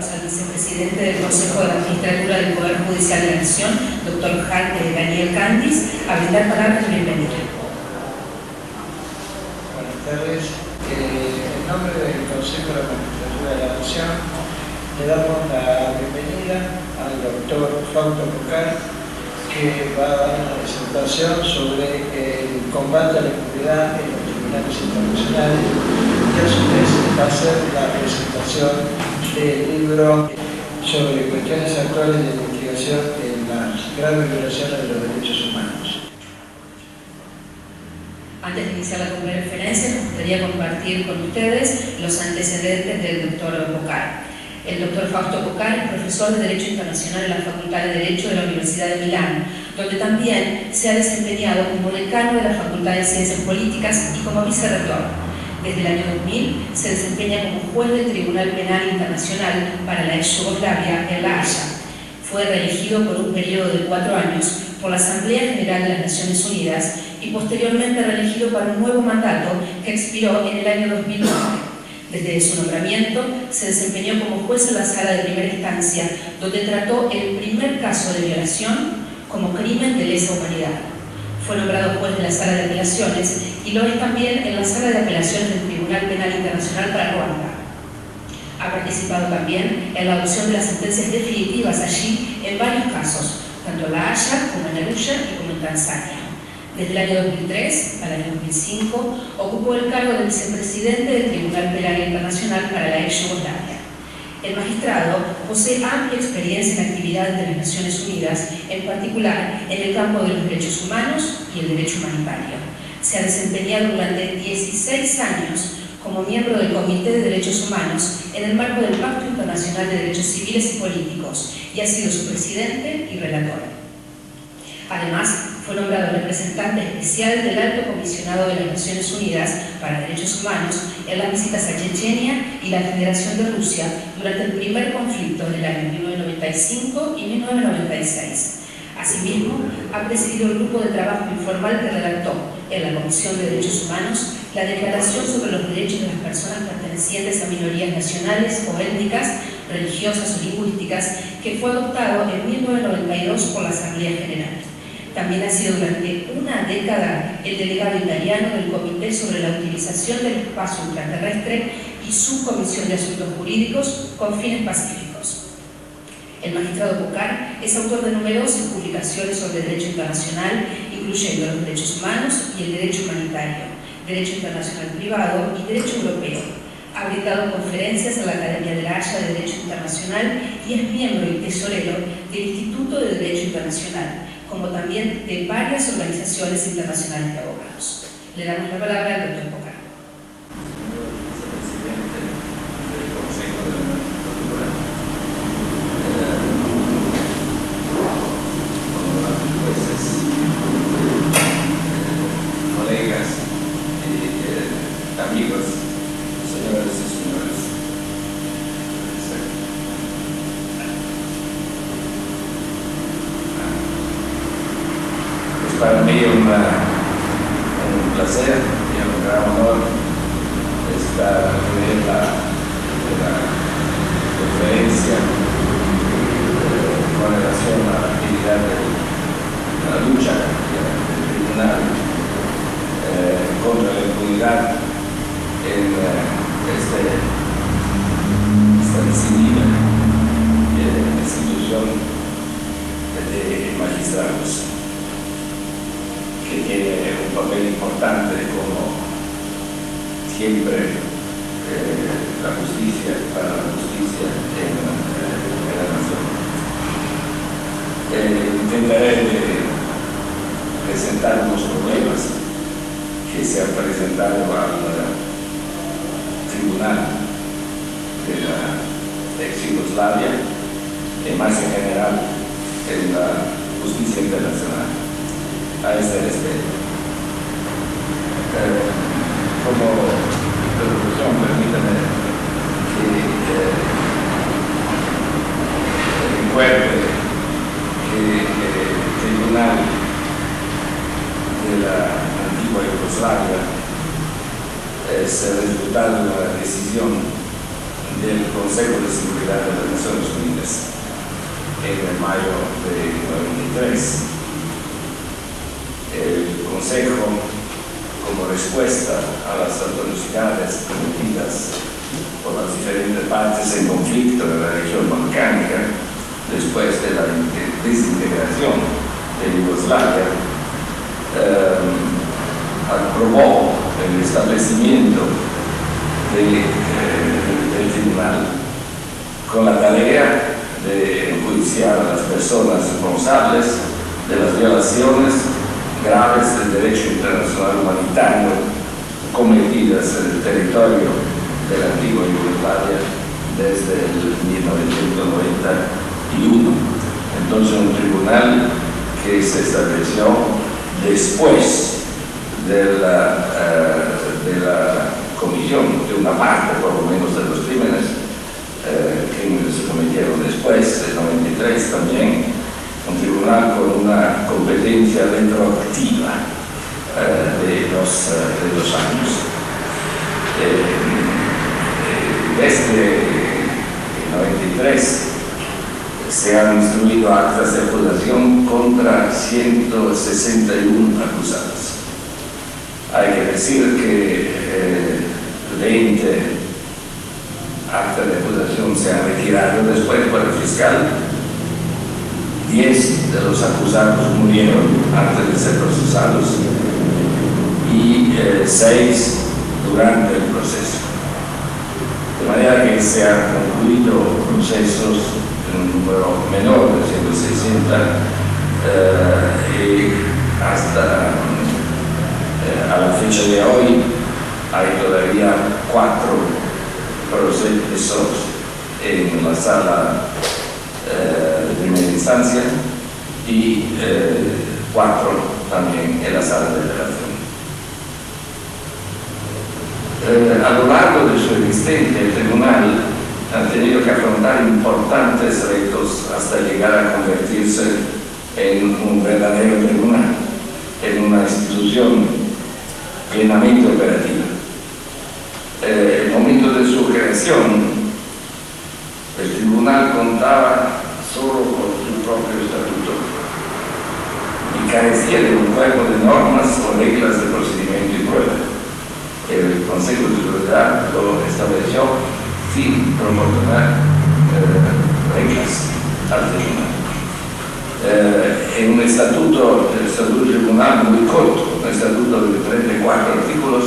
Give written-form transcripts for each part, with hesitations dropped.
Invitamos al vicepresidente del Consejo de la Magistratura del Poder Judicial de la Nación, doctor Daniel Candis, a brindar palabras de bienvenida. Buenas tardes. En nombre del Consejo de la Magistratura de la Nación, le damos la bienvenida al doctor Fausto Pocar, que va a dar una presentación sobre el combate a la impunidad en los tribunales internacionales y a su vez va a hacer la presentación del libro sobre cuestiones actuales de investigación en las graves violaciones de los derechos humanos. Antes de iniciar la conferencia, me gustaría compartir con ustedes los antecedentes del doctor Pocar. El doctor Fausto Pocar es profesor de Derecho Internacional en la Facultad de Derecho de la Universidad de Milán, donde también se ha desempeñado como decano de la Facultad de Ciencias Políticas y como vicerrector. Desde el año 2000 se desempeña como juez del Tribunal Penal Internacional para la ex Yugoslavia en La Haya. Fue reelegido por un periodo de 4 años por la Asamblea General de las Naciones Unidas y posteriormente reelegido para un nuevo mandato que expiró en el año 2009. Desde su nombramiento se desempeñó como juez en la Sala de Primera Instancia, donde trató el primer caso de violación como crimen de lesa humanidad. Fue nombrado juez de la Sala de Apelaciones y lo es también en la Sala de Apelaciones del Tribunal Penal Internacional para Ruanda. Ha participado también en la adopción de las sentencias definitivas allí en varios casos, tanto en La Haya como en Arusha y como en Tanzania. Desde el año 2003 al año 2005 ocupó el cargo de vicepresidente del Tribunal Penal Internacional para la ex Yugoslavia. El magistrado posee amplia experiencia en actividades de las Naciones Unidas, en particular en el campo de los derechos humanos y el derecho humanitario. Se ha desempeñado durante 16 años como miembro del Comité de Derechos Humanos en el marco del Pacto Internacional de Derechos Civiles y Políticos y ha sido su presidente y relator. Además, fue nombrado representante especial del Alto Comisionado de las Naciones Unidas para Derechos Humanos en las visitas a Chechenia y la Federación de Rusia durante el primer conflicto del año 1995 y 1996. Asimismo, ha presidido el grupo de trabajo informal que redactó en la Comisión de Derechos Humanos la Declaración sobre los Derechos de las Personas Pertenecientes a Minorías Nacionales o Étnicas, Religiosas o Lingüísticas, que fue adoptado en 1992 por la Asamblea General. También ha sido durante una década el delegado italiano del Comité sobre la Utilización del Espacio Ultraterrestre y Subcomisión de Asuntos Jurídicos con fines pacíficos. El magistrado Pocar es autor de numerosas publicaciones sobre derecho internacional, incluyendo los derechos humanos y el derecho humanitario, derecho internacional privado y derecho europeo. Ha brindado conferencias en la Academia de La Haya de Derecho Internacional y es miembro y tesorero del Instituto de Derecho Internacional, como también de varias organizaciones internacionales de abogados. Le damos la palabra al doctor Pocar. Vicepresidente del Consejo de la Magistratura, honorables jueces, colegas y amigos, señoras y señores. Para mí un placer y un gran honor estar en la conferencia con relación a la actividad de la lucha del tribunal contra la impunidad en esta decidida institución de magistrados, que tiene un papel importante como siempre la justicia, para la justicia en la nación. Intentaré presentar unos problemas que se han presentado al tribunal de la ex Yugoslavia y más en general en la justicia internacional a este respecto. Como introducción, permítame que recuerde que el tribunal de la antigua Yugoslavia es el resultado de la decisión del Consejo de Seguridad de las Naciones Unidas en mayo de 93. El Consejo, como respuesta a las atrocidades cometidas por las diferentes partes en conflicto de la región balcánica después de la desintegración de Yugoslavia, aprobó el establecimiento del tribunal con la tarea de enjuiciar a las personas responsables de las violaciones graves del derecho internacional humanitario cometidas en el territorio de la antigua Yugoslavia desde el 1991. Entonces, un tribunal que se estableció después de la comisión de una parte, por lo menos, de los crímenes que se cometieron después del 93 también, un tribunal con una competencia retroactiva de dos años. Desde el 93 se han instruido actas de acusación contra 161 acusados. Hay que decir que 20 actas de acusación se han retirado después por el fiscal, 10 de los acusados murieron antes de ser procesados y 6 durante el proceso. De manera que se han concluido procesos en un número menor de 160 y hasta a la fecha de hoy hay todavía 4 procesos en la sala de primera instancia y 4 también en la sala de apelación. A lo largo de su existencia, el tribunal ha tenido que afrontar importantes retos hasta llegar a convertirse en un verdadero tribunal, en una institución plenamente operativa. El momento de su creación, el tribunal contaba solo con su propio estatuto y carecía de un juego de normas o reglas de procedimiento y prueba. El Consejo de Seguridad lo estableció sin proporcionar reglas al tribunal. En un estatuto, el estatuto del tribunal muy corto, un estatuto de 34 artículos,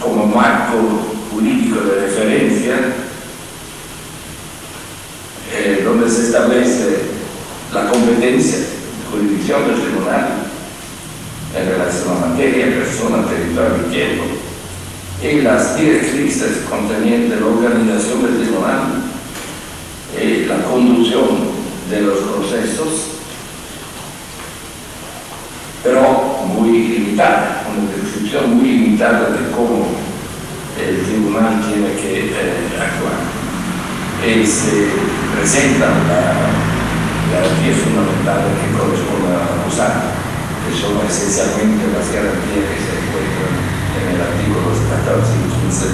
como marco jurídico de referencia, donde se establece la competencia de jurisdicción del tribunal en relación a materia, persona, territorio y tiempo, y las directrices contenientes la organización del tribunal, la conducción de los procesos, pero muy limitada, una descripción muy limitada de cómo el tribunal tiene que actuar. Se presenta la garantía fundamental que corresponde al acusado, que son esencialmente las garantías que se encuentran en el artículo 14 y 15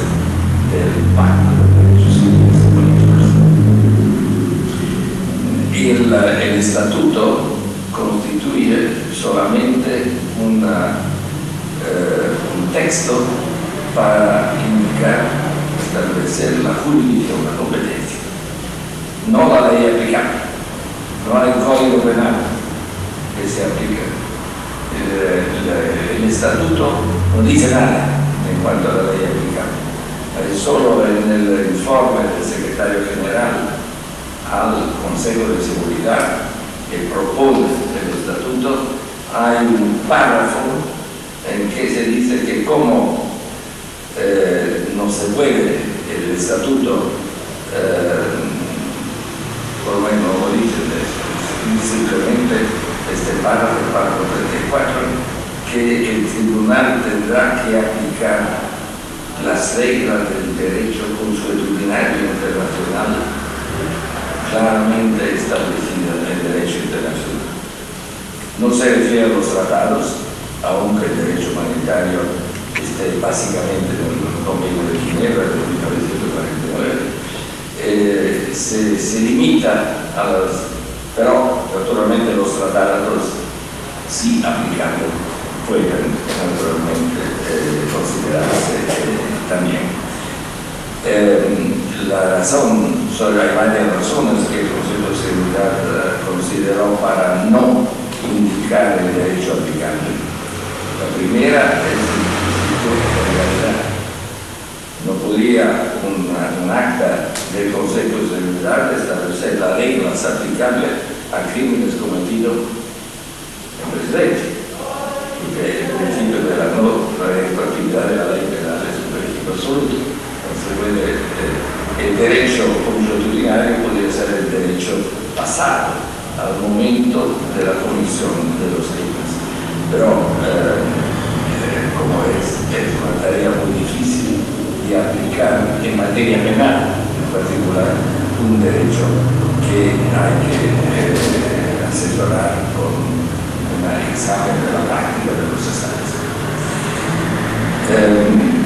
del Pacto de Derechos Civiles y Políticos. Y el estatuto constituye solamente un texto para indicar, establecer la jurisdicción, la competencia, no la ley aplicable. No hay código penal que se aplique. El estatuto no dice nada en cuanto a la ley aplicable. Solo en el informe del secretario general al Consejo de Seguridad que propone el estatuto hay un párrafo en que se dice que como no se puede el estatuto, por lo menos lo dice simplemente este párrafo, el párrafo 34, que el tribunal tendrá que aplicar las reglas del derecho consuetudinario internacional claramente establecidas en el derecho internacional. No se refiere a los tratados, aunque el derecho humanitario esté básicamente en el Convenio de Ginebra del se limita a las, pero naturalmente los tratados sí aplicando pueden naturalmente considerarse también. La razón, hay varias razones que el Consejo de Seguridad consideró para no indicar el derecho aplicable. La primera es la legalidad. No podía un acta del Consejo de Seguridad establecer las reglas aplicables a crímenes cometidos en presidente, porque el principio de la no retroactividad de la ley penal es un principio absoluto. El derecho consuetudinario podría ser el derecho pasado al momento de la comisión de los crímenes, pero como es una tarea muy difícil de aplicar en materia penal, en particular un derecho que hay que asesorar con un examen de la práctica de los estados.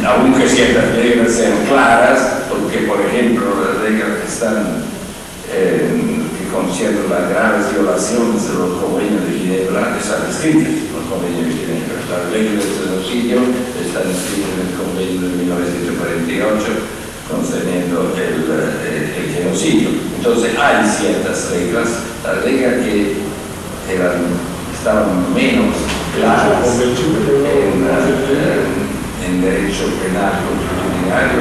Aunque ciertas reglas sean claras, porque por ejemplo las reglas que están que conciernen las graves violaciones de los convenios de Ginebra están escritas en los convenios de Ginebra. Las reglas de genocidio están escritas en el convenio de 1948 concerniendo el genocidio. Entonces hay ciertas reglas, las reglas que estaban menos claras en derecho penal consuetudinario,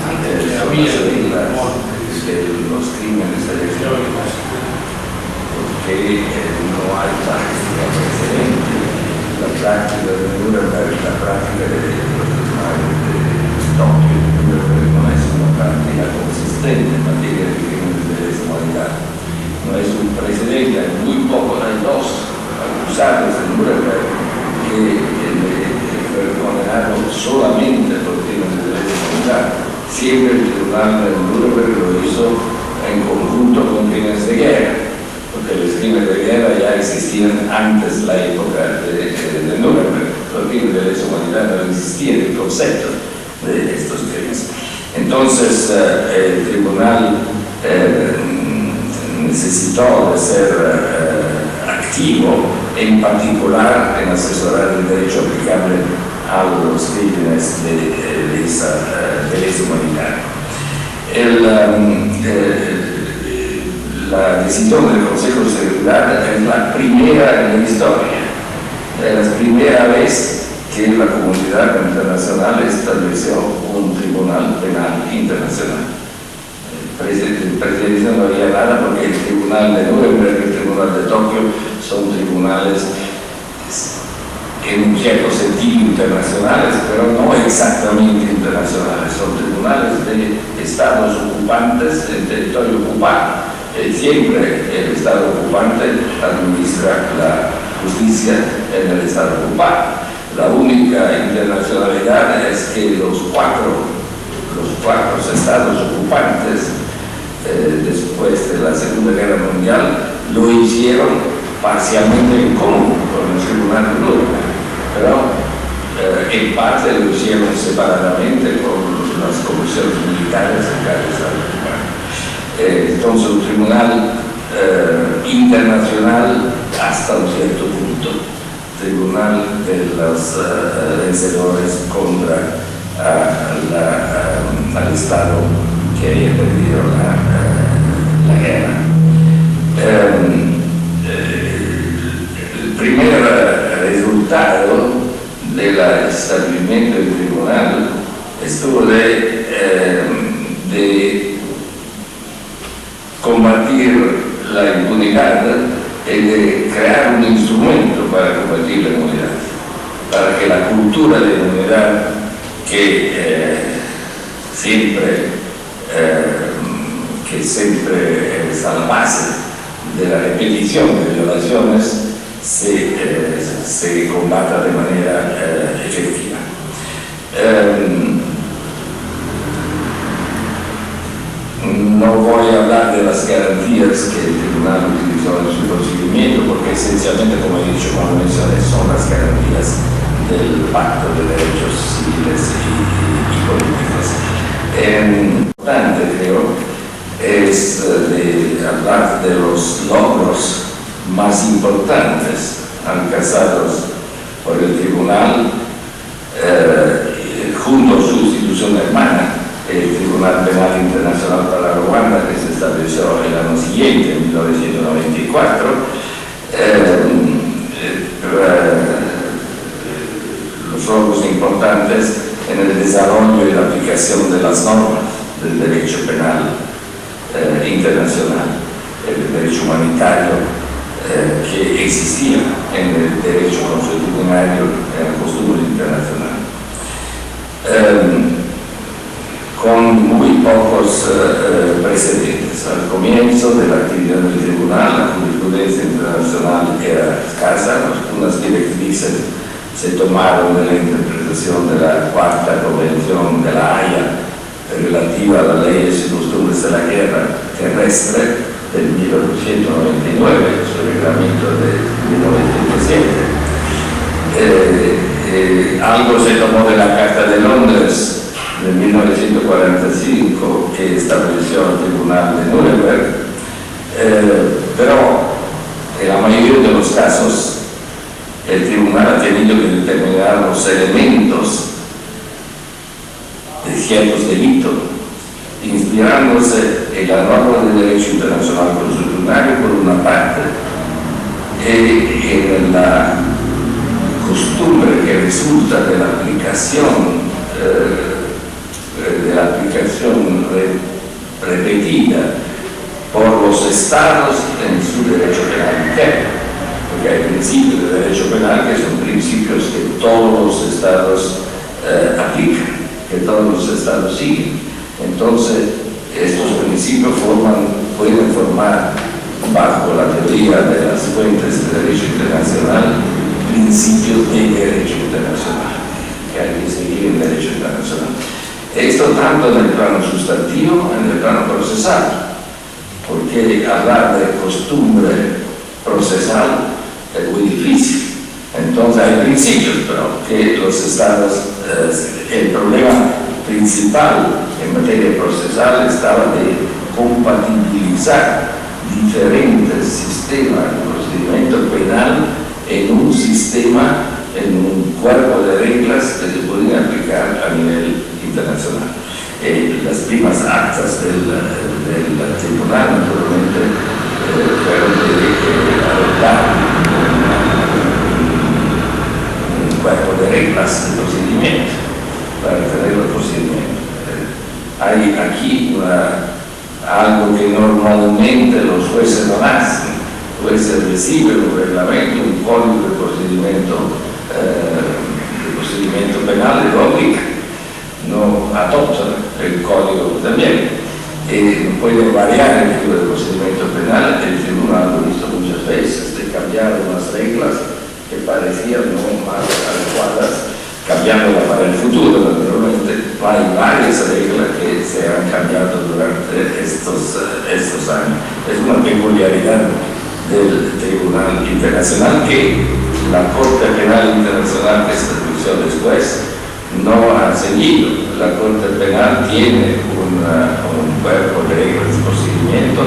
son las reglas de los crímenes electrónicos, porque no hay práctica precedente. La práctica de Nuremberg, la práctica de los tribunales de Tokio, no es una práctica consistente en materia de crímenes de lesa humanidad. No es un precedente, hay muy pocos, hay dos acusados en Nuremberg que fueron condenados solamente por crímenes de lesa humanidad. Siempre el tribunal de Nuremberg lo hizo en conjunto con crímenes de guerra, porque los crímenes de guerra ya existían antes la época de Nuremberg. Los crímenes de lesa humanidad no existía el concepto de estos crímenes. Entonces el tribunal necesitó de ser activo, en particular en asesorar el derecho aplicable a los crímenes de lesa humanidad. La decisión del Consejo de Seguridad es la primera en la historia. Es la primera vez que la comunidad internacional estableció un tribunal penal internacional. El presidente no había nada porque el tribunal de Nuremberg y el tribunal de Tokio son tribunales en un cierto sentido internacionales, pero no exactamente internacionales, son tribunales de estados ocupantes en territorio ocupado. Siempre el estado ocupante administra la justicia en el estado ocupado. La única internacionalidad es que los cuatro estados ocupantes después de la Segunda Guerra Mundial lo hicieron parcialmente en común con el Tribunal de Nuremberg, pero en parte lo hicieron separadamente con las comisiones militares en cada estado ocupante. Entonces un tribunal internacional hasta un cierto punto, tribunal de los vencedores contra al Estado que había perdido la guerra. El primer resultado del establecimiento del tribunal estuvo de combatir la impunidad y de crear un instrumento para combatir la impunidad, para que la cultura de impunidad que siempre está a la base de la repetición de violaciones se combata de manera efectiva. No voy a hablar de las garantías que el tribunal utilizó en su procedimiento, porque esencialmente, como he dicho, como mencioné, son las garantías del Pacto de Derechos Civiles y Políticos. Importante, creo, es de hablar de los logros más importantes alcanzados por el tribunal junto a su institución hermana, el Tribunal Penal Internacional para Ruanda, que se estableció el año siguiente, en 1994. Los logros importantes en el desarrollo y la aplicación de las normas del derecho penal internacional, el derecho humanitario que existía en el derecho consuetudinario, en la costumbre internacional. Con muy pocos precedentes. Al comienzo de la actividad del tribunal, la jurisprudencia internacional era escasa, unas directrices se tomaron de la interpretación de la Cuarta Convención de la Haya relativa a las leyes y costumbres de la guerra terrestre del 1899, su reglamento de 1907. Algo se tomó de la Carta de Londres de 1945, que estableció el Tribunal de Nuremberg, pero en la mayoría de los casos el tribunal ha tenido que determinar los elementos de ciertos delitos, inspirándose en la norma del derecho internacional consuetudinario por una parte, en la costumbre que resulta de la aplicación repetida por los estados en su derecho penal interno, porque hay principios de derecho penal que son principios que todos los estados aplican, que todos los estados siguen. Entonces, estos principios pueden formar, bajo la teoría de las fuentes de derecho internacional, principios de derecho internacional, que hay que seguir en derecho internacional. Esto tanto en el plano sustantivo, en el plano procesal, porque hablar de costumbre procesal es muy difícil. Entonces hay principios, pero que los estados, el problema principal en materia procesal estaba de compatibilizar diferentes sistemas de procedimiento penal en un sistema, en un cuerpo de reglas que se podían aplicar a nivel internacional. Las primas actas del tribunal, naturalmente, fueron de adoptar un cuerpo de reglas de procedimiento para tener los procedimientos. Hay aquí algo que normalmente los jueces no hacen. Los jueces reciben un reglamento, un código de procedimiento penal de lógica, no adoptan el código también. Puede variar el tipo de procedimiento penal. El tribunal lo ha visto muchas veces, de cambiar unas reglas que parecían no más adecuadas, cambiándola para el futuro. Naturalmente, hay varias reglas que se han cambiado durante estos años. Es una peculiaridad del Tribunal Internacional que la Corte Penal Internacional que se estableció después no ha seguido. La Corte Penal tiene un cuerpo de reglas de procedimiento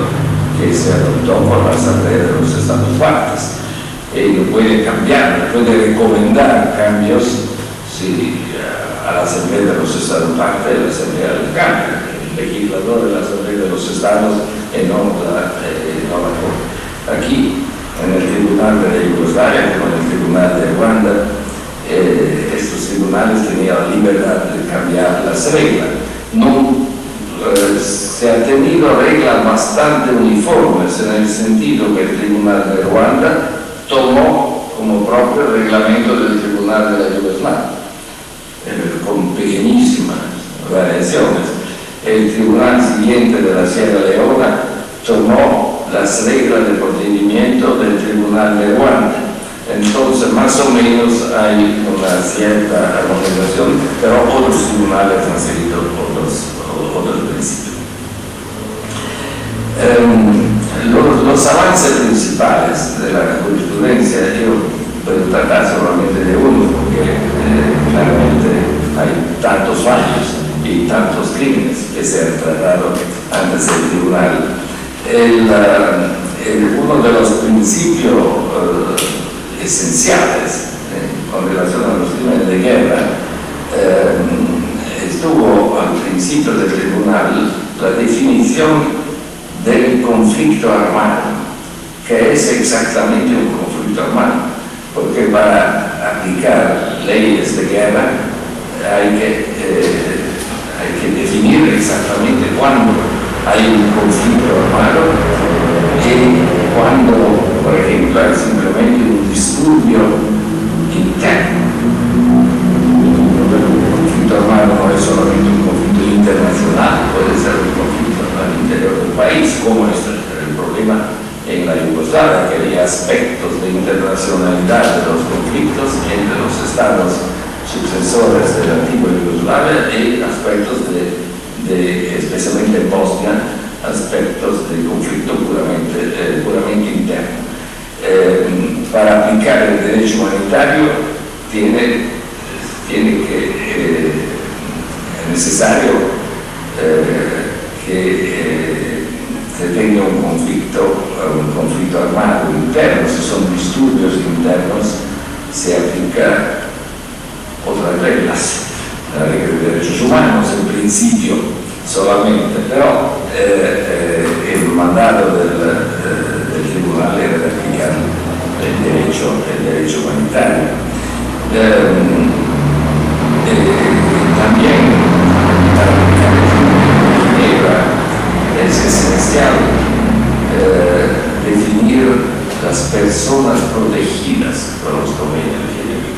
que se adoptó por la Asamblea de los Estados Partes. Lo puede cambiar, puede recomendar cambios a la Asamblea de los Estados Partes, la Asamblea del cambio. El legislador de la Asamblea de los Estados no la Corte. Aquí, en el Tribunal de Yugoslavia, como en el Tribunal de Ruanda, estos tribunales tenían la libertad de cambiar las reglas. Se han tenido reglas bastante uniformes, en el sentido que el Tribunal de Ruanda tomó como propio el reglamento del Tribunal de la Yugoslavia, con pequeñísimas variaciones. El Tribunal siguiente de la Sierra Leona tomó las reglas de procedimiento del Tribunal de Ruanda. Entonces, más o menos hay una cierta armonización, pero otros tribunales han seguido otros principios. Los avances principales de la jurisprudencia, yo puedo tratar solamente de uno, porque claramente hay tantos fallos y tantos crímenes que se han tratado antes del tribunal. Uno de los principios esenciales con relación a los crímenes de guerra estuvo al principio del tribunal la definición del conflicto armado, que es exactamente un conflicto armado, porque para aplicar leyes de guerra hay que definir exactamente cuándo hay un conflicto armado y cuándo, por ejemplo, hay simplemente un disturbio interno. Un conflicto armado no es solamente un conflicto internacional, puede ser un conflicto al interior del país, como es el problema en la Yugoslavia, que había aspectos de internacionalidad de los conflictos entre los estados sucesores de la antigua Yugoslavia y aspectos especialmente en Bosnia, aspectos de conflicto puramente interno. Para aplicar el derecho humanitario es necesario que se tenga un conflicto armado interno. Si son disturbios internos, se aplica otras reglas, la regla de derechos humanos en principio solamente, pero el mandato del tribunal era de aplicar el derecho humanitario. También para aplicar el Convenio de Ginebra es esencial definir las personas protegidas por los convenios de Ginebra.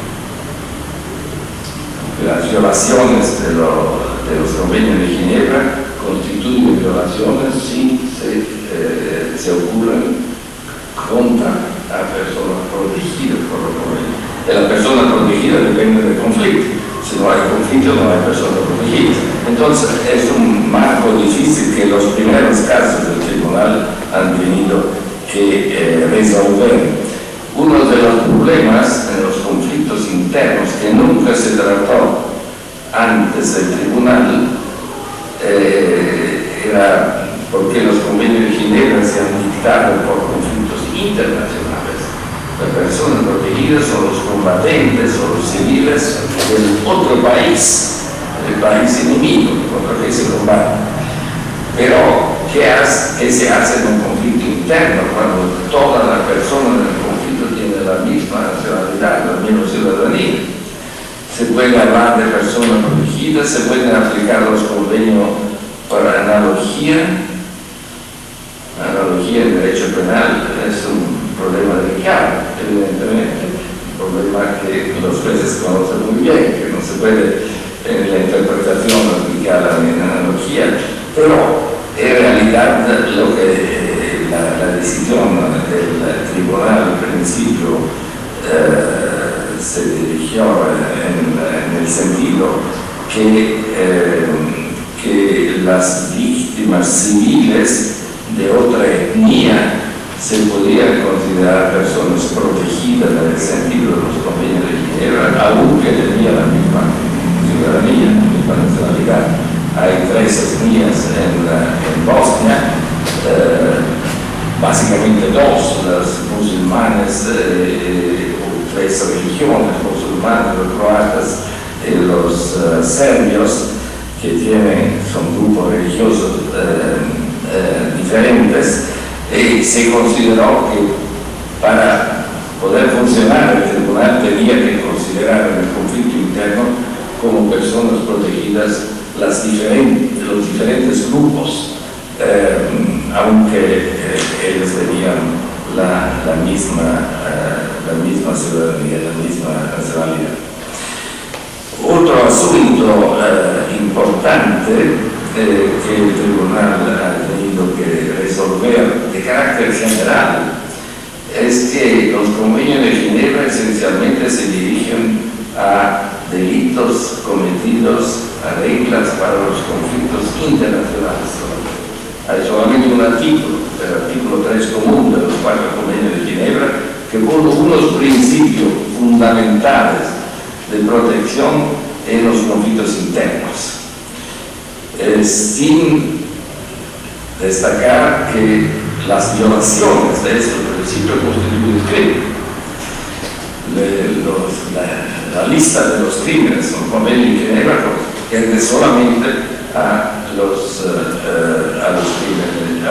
Las violaciones de los convenios de Ginebra constituyen violaciones si se ocurren contra la persona protegida por los convenios. De la persona protegida depende del conflicto. Si no hay conflicto, no hay persona protegida. Entonces, es un marco difícil que los primeros casos del tribunal han tenido que resolver. Uno de los problemas en los conflictos internos que nunca se trató antes del tribunal era porque los convenios de Ginebra se han dictado por conflictos internacionales. Las personas protegidas son los combatientes o los civiles del otro país, el país enemigo contra el que se combate. Pero, ¿qué se hace en un conflicto interno cuando todas las personas del conflicto tienen la misma nacionalidad, la misma ciudadanía? Se puede hablar de personas protegidas, se pueden aplicar los convenios por analogía. Analogía en derecho penal es un problema delicado, evidentemente, un problema que los jueces conocen muy bien, que no se puede en la interpretación aplicar en analogía, pero en realidad la decisión del tribunal al principio se dirigió en el sentido que las víctimas civiles de otra etnia se podían considerar personas protegidas en el sentido de los convenios de Ginebra, aunque tenían la misma ciudadanía, la misma nacionalidad. Hay 3 etnias en Bosnia, básicamente 2, las musulmanes, 3 religiones, musulmanes, los croatas y los serbios, que son grupos religiosos diferentes, y se consideró que para poder funcionar el tribunal tenía que considerar en el conflicto interno como personas protegidas los diferentes grupos, aunque ellos tenían la misma ciudadanía, la misma nacionalidad. Otro asunto importante que el tribunal ha tenido que resolver de carácter general es que los convenios de Ginebra esencialmente se dirigen a delitos cometidos, a reglas para los conflictos internacionales. Hay solamente un artículo, el artículo 3 común de los 4 convenios de Ginebra, que pone unos principios fundamentales de protección en los conflictos internos. sin destacar que las violaciones de este principio constituyen crimen. La lista de los crímenes del Convenio de Ginebra corresponde solamente a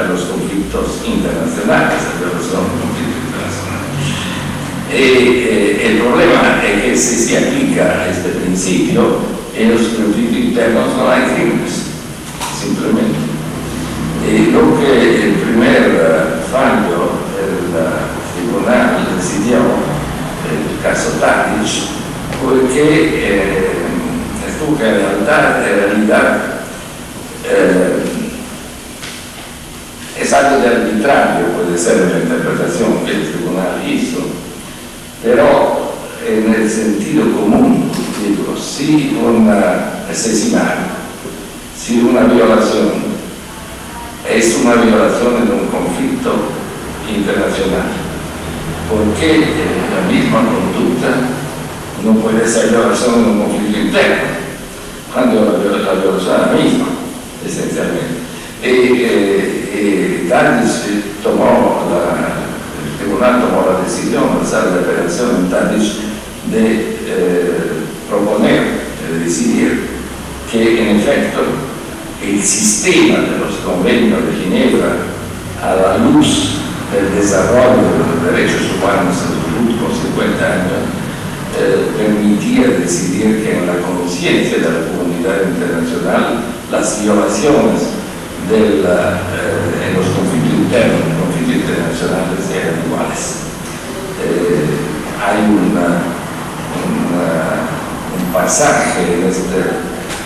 los conflictos internacionales, a la violación de conflictos internacionales. El problema es que si se aplica a este principio, en los conflictos internos no hay crímenes, simplemente. Lo que el primer fallo del tribunal decidió, el caso Tadić, fue que estuvo que en realidad es algo de arbitrario, puede ser la interpretación que el tribunal hizo, pero en el sentido común, digo, si un asesinato, si una violación es una violación en un conflicto internacional, ¿por qué la misma conducta no puede ser violación en un conflicto interno? Cuando la violación es la misma, esencialmente. Tadić el tribunal tomó la decisión, a pesar de la apelación en Tadić, de proponer, de decidir que en efecto el sistema de los convenios de Ginebra, a la luz del desarrollo de los derechos humanos en los últimos 50 años, permitía decidir que en la conciencia de la comunidad internacional las violaciones en los conflictos internos, los conflictos internacionales eran iguales. Hay un pasaje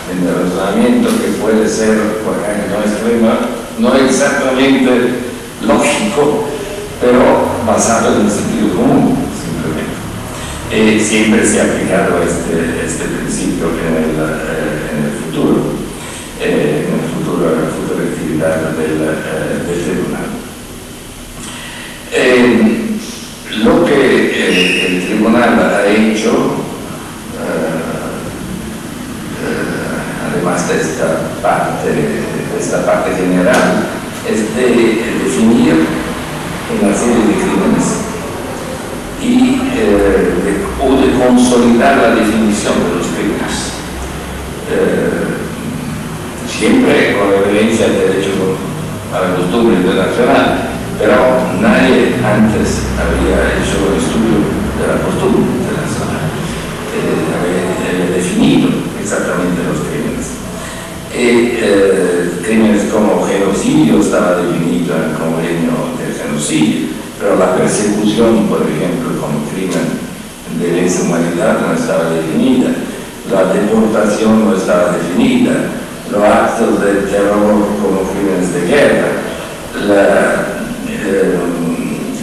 en el razonamiento que puede ser, por ejemplo, no exactamente lógico, pero basado en el sentido común, simplemente. Siempre se ha aplicado este principio en el futuro, la futura actividad del tribunal. Lo que el tribunal ha hecho, además de esta parte general, es de definir una serie de crímenes o de consolidar la definición de los crímenes, siempre con referencia al derecho a la costumbre internacional, pero nadie antes había hecho el estudio de la costumbre internacional, había definido exactamente los crímenes. Crímenes como genocidio estaba definido en el convenio del genocidio, pero la persecución, por ejemplo, como crimen de lesa humanidad no estaba definida, la deportación no estaba definida, los actos de terror como crímenes de guerra,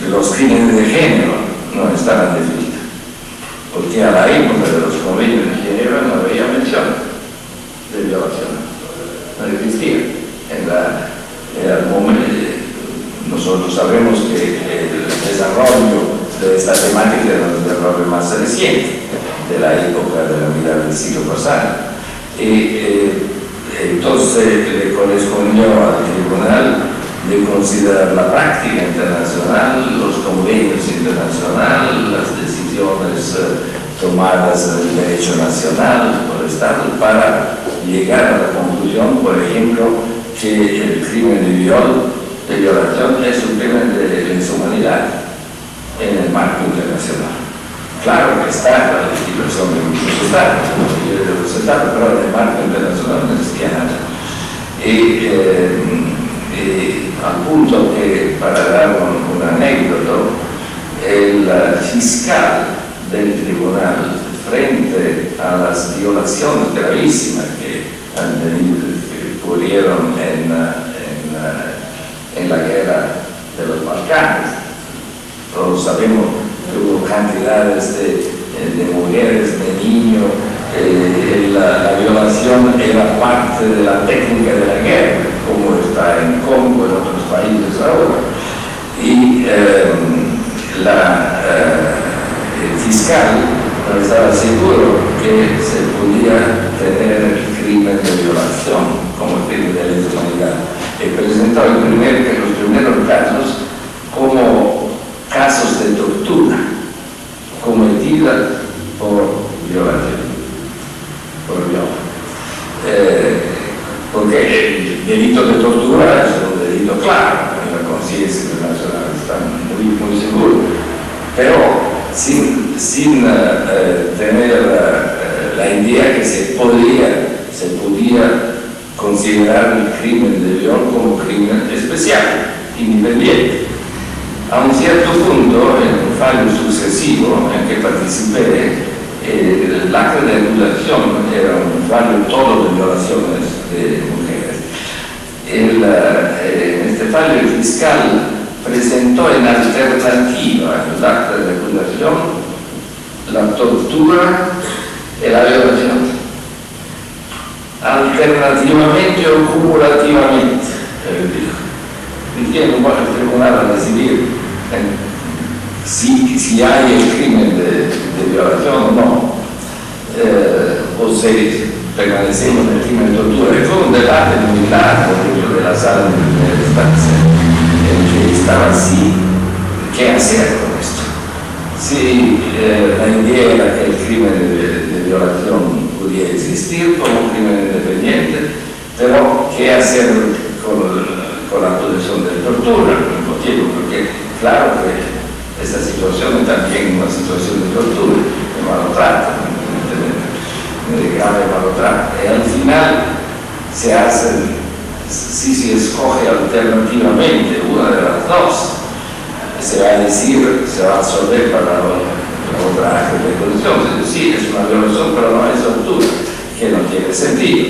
los crímenes de género no estaban definidos, porque a la época de los convenios de Ginebra no había mención de violación, no existía. Nosotros sabemos que el desarrollo de esta temática es un desarrollo más reciente, de la época de la mitad del siglo pasado. Entonces le correspondió al tribunal de considerar la práctica internacional, los convenios internacionales, las decisiones tomadas en el derecho nacional por Estado, para llegar a la conclusión, por ejemplo, que el crimen de violación es un crimen de lesa humanidad en el marco internacional. Claro que está la legislación de muchos estados, pero en el marco internacional no existía nada. Al punto que, para dar un anécdota, el fiscal del tribunal, frente a las violaciones gravísimas que ocurrieron en la guerra de los Balcanes, todos sabemos que hubo cantidades de mujeres, de niños, la violación era parte de la técnica de la guerra, como está en Congo, en otros países ahora. Y el fiscal no estaba seguro que se podía tener el crimen de violación como crimen de autoridad y presentó los primeros casos como casos de tortura cometida por violación. Porque el delito de tortura es un delito claro, en la conciencia internacional está muy seguro, pero sin tener la idea que se podía considerar el crimen de León como crimen especial, independiente. A un cierto punto, en un fallo sucesivo en que participé, el acto de acusación era un fallo todo de violaciones de mujeres. En este fallo el fiscal presentó en alternativa al acto de acusación la tortura y la violación, alternativamente o cumulativamente, él dijo. Diciendo, bueno, el tribunal va a decidir si hay el crimen de violación o no, o si permanecemos en el crimen de tortura. Y fue un debate muy largo dentro de la sala de primera instancia, en que estaba así, ¿qué hacer con esto? Si la idea era que el crimen de violación pudiera existir como un crimen independiente, pero ¿qué hacer con la acusación de tortura? Porque claro que esta situación es también una situación de tortura, de maltrato, de grave maltrato. Y al final se hace, si se escoge alternativamente una de las dos, se va a decir, se va a absolver para la otra acto de acusación. Sí, es una violación, pero no es tortura, que no tiene sentido.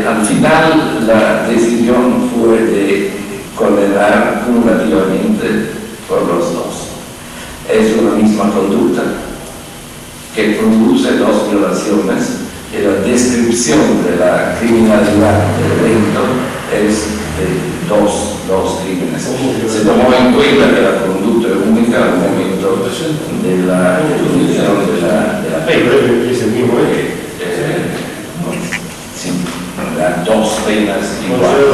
Al final la decisión fue de condenar cumulativamente por los dos. Es una misma conducta que produce dos violaciones y la descripción de la criminalidad del evento es de dos crímenes. Se tomó en cuenta que la conducta es única al momento de la definición de la pena. Es el mismo hecho. Sí, las dos penas iguales.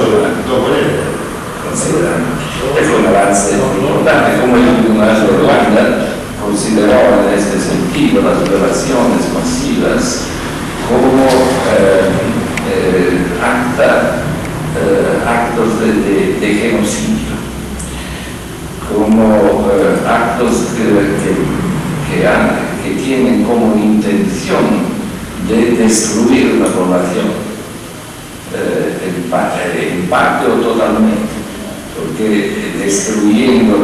Es un avance importante, como el Tribunal de Ruanda consideró en este sentido las violaciones masivas como actos de genocidio, como actos que tienen como intención de destruir la población, en parte o totalmente. Porque destruyendo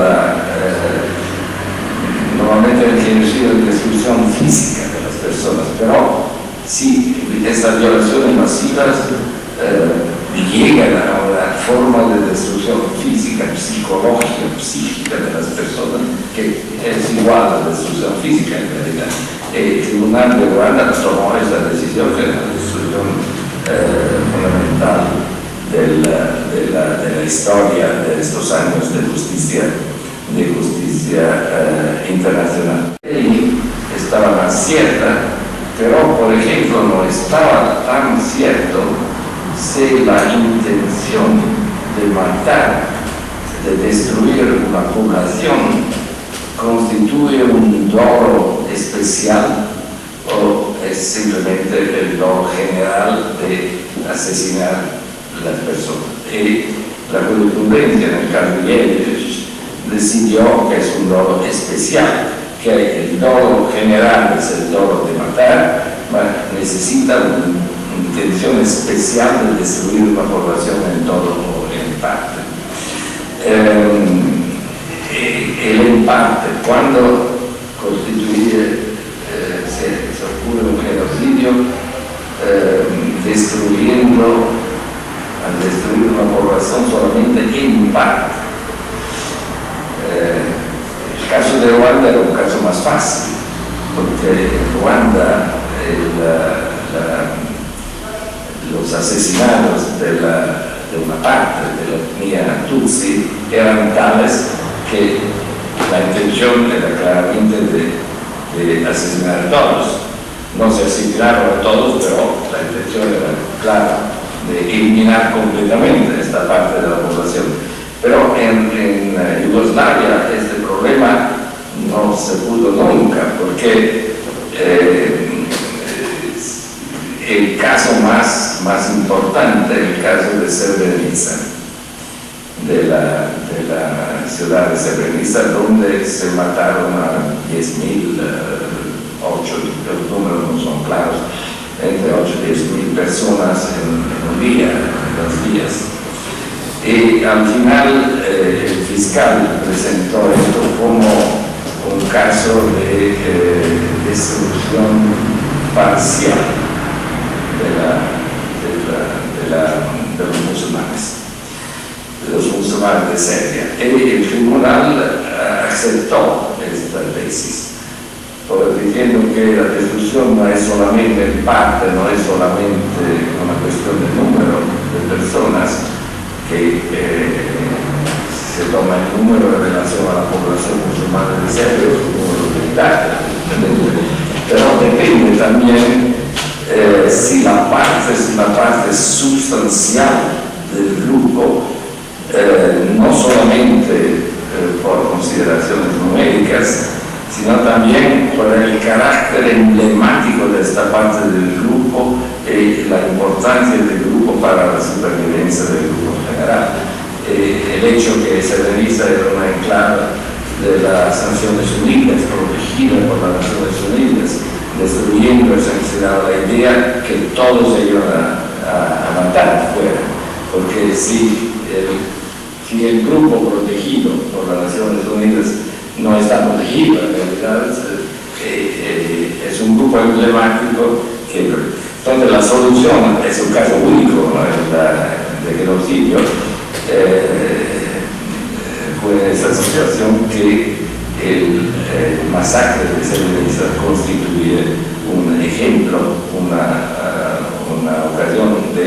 normalmente el genocidio es destrucción física de las personas, pero si estas violaciones masivas llegan a una forma de destrucción física, psicológica, psíquica de las personas, que es igual a la destrucción física en realidad. El Tribunal de Ruanda tomó esta decisión, que es una destrucción fundamental de la historia de estos años de justicia internacional. Y estaba más cierta, pero por ejemplo no estaba tan cierto si la intención de matar, de destruir una población, constituye un dolo especial o es simplemente el dolo general de asesinar las personas. Y la jurisprudencia en el caso de Yeltsin decidió que es un dolo especial, que el dolo general es el dolo de matar, necesita una intención especial de destruir una población en todo o en parte. El en parte, cuando constituye, se ocurre un genocidio, al destruir una población solamente en parte. El caso de Ruanda era un caso más fácil, porque en Ruanda los asesinados de una parte de la etnia Tutsi eran tales que la intención era claramente de asesinar a todos. No se asesinaron a todos, pero la intención era clara de eliminar completamente esta parte de la población. Pero en Yugoslavia este problema no se pudo nunca, porque el caso más importante, el caso de Srebrenica, de la ciudad de Srebrenica, donde se mataron a 10.000, los números no son claros, entre 8 y 10.000 personas en un día, en 2 días. Y al final el fiscal presentó esto como un caso de destrucción parcial de los musulmanes de Serbia. Y el tribunal aceptó esta tesis, diciendo que la destrucción no es solamente en parte, no es solamente una cuestión de número de personas, que se toma el número en relación a la población musulmana de Serbia, es un número limitado, pero depende también si la parte sustancial del grupo, no solamente por consideraciones numéricas, sino también por el carácter emblemático de esta parte del grupo y la importancia del grupo para la supervivencia del grupo en general. El hecho que Srebrenica era una enclave de las Naciones Unidas, protegida por las Naciones Unidas, destruyendo esa la idea que todos se iban a matar fuera, porque si el grupo protegido por las Naciones Unidas no está protegido, en realidad es un grupo emblemático que, entonces la solución es un caso único, ¿no?, de genocidio. Fue esa situación que el masacre de Srebrenica constituye un ejemplo, una ocasión de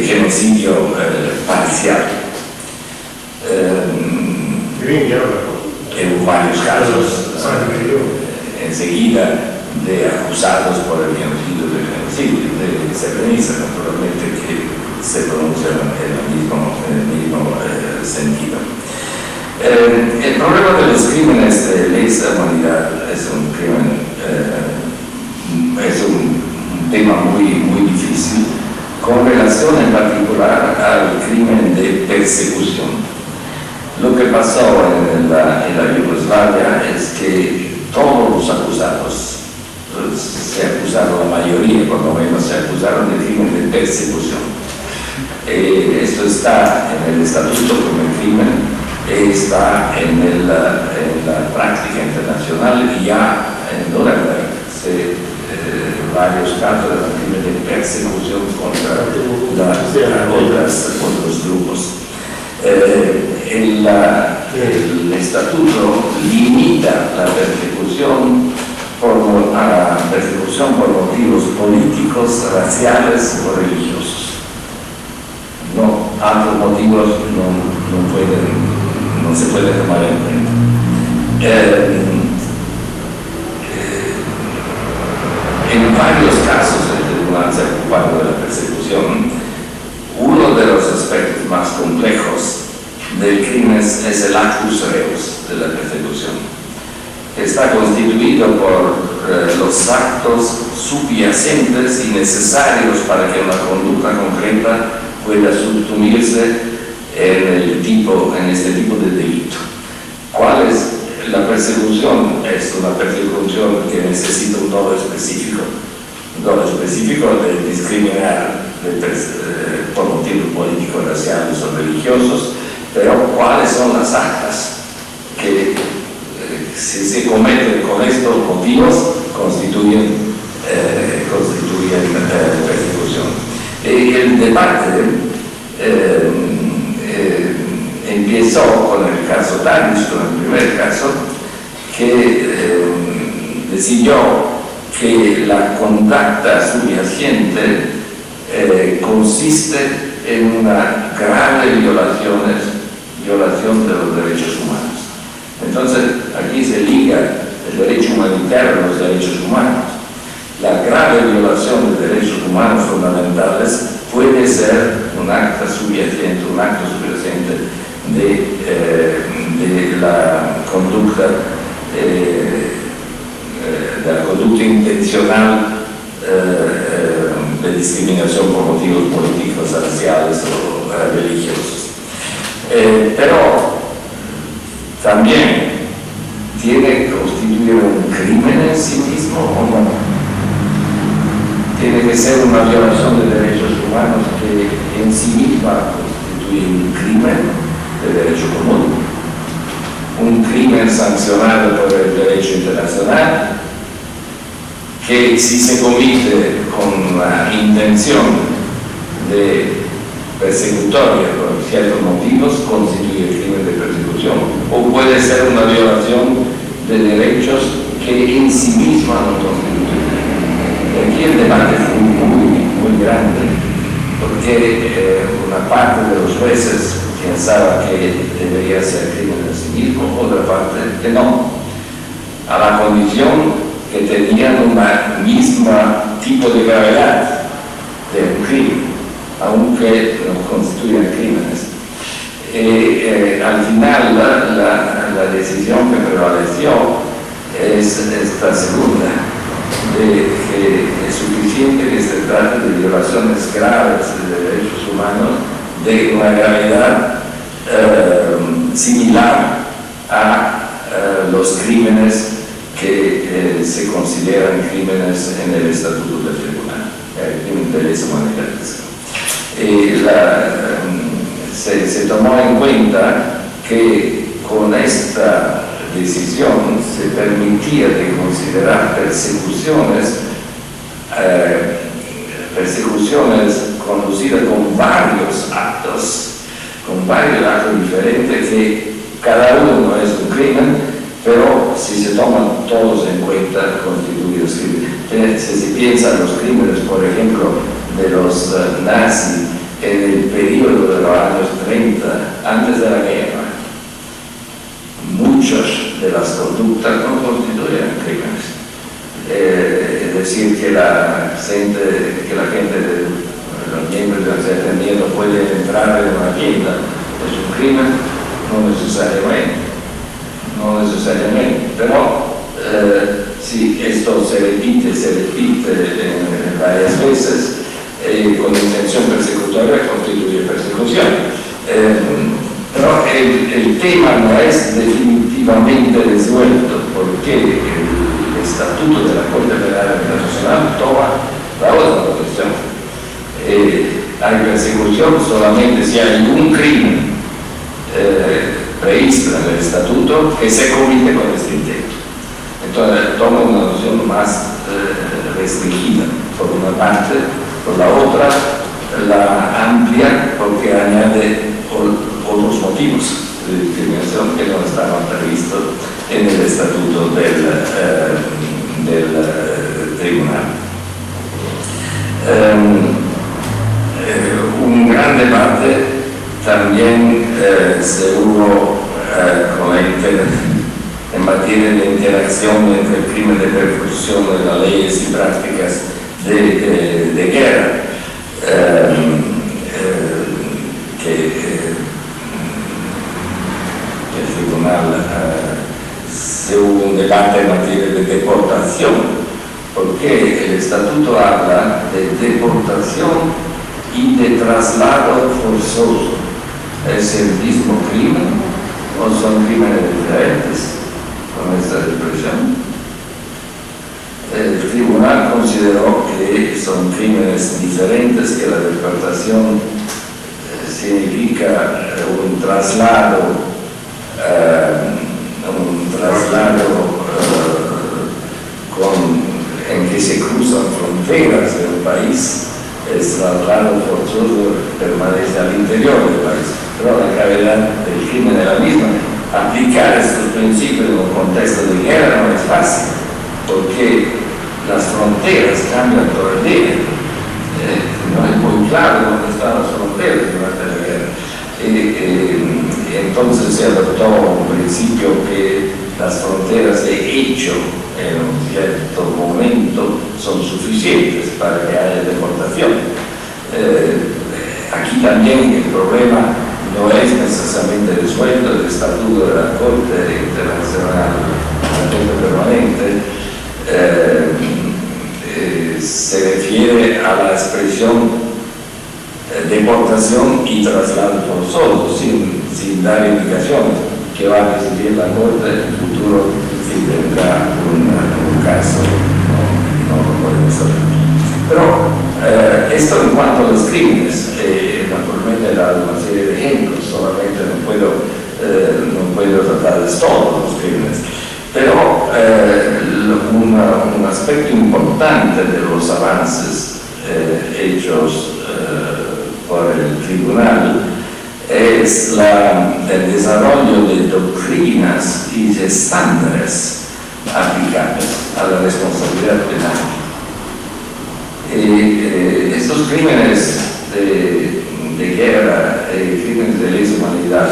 genocidio parcial. En varios casos, enseguida, de acusados por el genocidio de Srebrenica, naturalmente, que se pronuncian en el mismo sentido. El problema de los crímenes de lesa humanidad es un crimen, es un tema muy difícil, con relación en particular al crimen de persecución. Lo que pasó en la Yugoslavia es que todos los acusados, se acusaron, la mayoría por lo menos, se acusaron de crimen de persecución. Esto está en el estatuto como crimen, está en la práctica internacional, y ya en Nuremberg varios casos de crimen de persecución contra otros grupos. El estatuto limita la persecución por motivos políticos, raciales o religiosos. No, otros motivos no se pueden tomar en cuenta. En varios casos el tribunal se ha ocupado de la persecución. Uno de los aspectos más complejos del crimen es el actus reus de la persecución. Está constituido por los actos subyacentes y necesarios para que una conducta concreta pueda subsumirse en este tipo de delito. ¿Cuál es la persecución? Es una persecución que necesita un doble específico de discriminar por motivos políticos, raciales o religiosos, pero ¿cuáles son las actas que si se cometen con estos motivos constituyen persecución? El debate empezó con el caso Tadić, con el primer caso, que decidió que la conducta subyacente consiste en una grave violación de los derechos humanos. Entonces, aquí se liga el derecho humanitario a los derechos humanos. La grave violación de derechos humanos fundamentales puede ser un acto subyacente de la conducta intencional de discriminación por motivos políticos, raciales o religiosos. Pero también tiene que constituir un crimen en sí mismo o no. Tiene que ser una violación de derechos humanos que en sí misma constituye un crimen de derecho común, un crimen sancionado por el derecho internacional, que si se comete con la intención de persecutoria por ciertos motivos, constituye crimen de persecución, o puede ser una violación de derechos que en sí misma no constituyen. Aquí el debate fue muy grande, porque una parte de los jueces pensaba que debería ser crimen en sí mismo, otra parte que no, a la condición que tenían una misma tipo de gravedad de un crimen, aunque no constituyan crímenes. Al final la decisión que prevaleció es esta segunda, de que es suficiente que se trate de violaciones graves de derechos humanos de una gravedad similar a los crímenes que se consideran crímenes en el Estatuto del Tribunal, el crimen de lesa humanitatis. Se tomó en cuenta que con esta decisión se permitía de considerar persecuciones conducidas con varios actos diferentes, que cada uno es un crimen, pero si se toman todos en cuenta, constituyen crímenes. Si se piensa en los crímenes, por ejemplo, de los nazis en el periodo de los años 30, antes de la guerra, muchas de las conductas no constituyen crímenes. Es decir, que la gente los miembros del ceremonial pueden entrar en una tienda, es un crimen, no necesariamente, pero si esto se repite varias veces con intención persecutoria, constituye persecución. Pero el tema no es definitivamente resuelto, porque el Estatuto de la Corte Penal Internacional toma la otra posición. Hay persecución solamente si hay un crimen previsto en el Estatuto que se comete con este intento. Entonces toma una noción más restringida por una parte, por la otra la amplia porque añade otros motivos de discriminación que no estaban previstos en el Estatuto del Tribunal. Un gran debate también se hubo en materia de interacción entre el crimen de persecución de las leyes y prácticas de guerra, que el tribunal se hubo un debate en materia de deportación, porque el Estatuto habla de deportación y de traslado forzoso. ¿Es el mismo crimen o son crímenes diferentes con esta expresión? El tribunal consideró que son crímenes diferentes, que la deportación significa un traslado en que se cruzan fronteras de un país. El traslado forzoso permanece al interior del país, pero la gravedad del crimen es la misma. Aplicar estos principios en un contexto de guerra no es fácil, porque las fronteras cambian todo el día. No es muy claro dónde están las fronteras durante la guerra. Entonces se adoptó un principio que las fronteras de hecho en un cierto momento son suficientes para que haya deportación. Aquí también el problema no es necesariamente resuelto. El Estatuto de la Corte Internacional, la Corte Permanente, se refiere a la expresión deportación y traslado forzoso, sin dar indicaciones que va a decidir la Corte en el futuro si tendrá un caso, no lo podemos saber. Pero esto en cuanto a los crímenes, naturalmente he dado una serie de ejemplos, solamente no puedo tratar de todos los crímenes, pero un aspecto importante de los avances hechos por el tribunal es el desarrollo de doctrinas y de estándares aplicables a la responsabilidad penal. Estos crímenes de guerra, crímenes de lesa humanidad,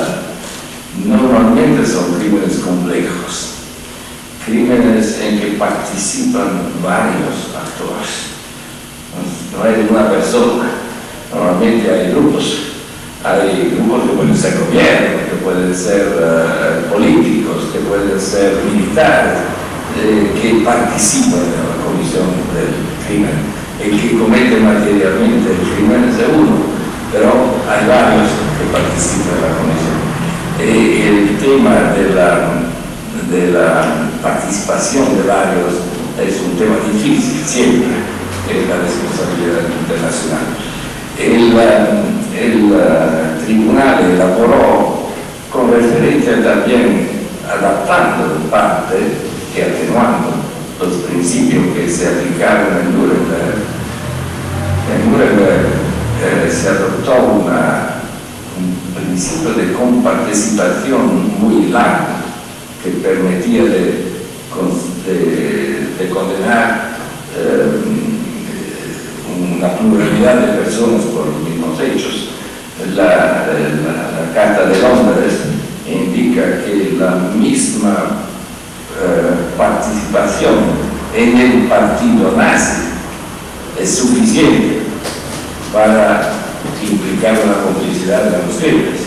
normalmente son crímenes complejos, crímenes en que participan varios actores. No hay una persona, normalmente hay grupos que pueden ser gobiernos, que pueden ser políticos, que pueden ser militares, que participan en la comisión del crimen. El que comete materialmente el crimen es uno, pero hay varios que participan en la comisión. El tema de la participación de varios es un tema difícil siempre en la responsabilidad internacional. El tribunal elaboró con referencia también, adaptando en parte y atenuando los principios que se aplicaron en Nuremberg. En Nuremberg se adoptó un principio de comparticipación muy largo que permitía de condenar una pluralidad de personas por los mismos hechos. La Carta de Londres indica que la misma participación en el partido nazi es suficiente para implicar una complicidad de los crímenes.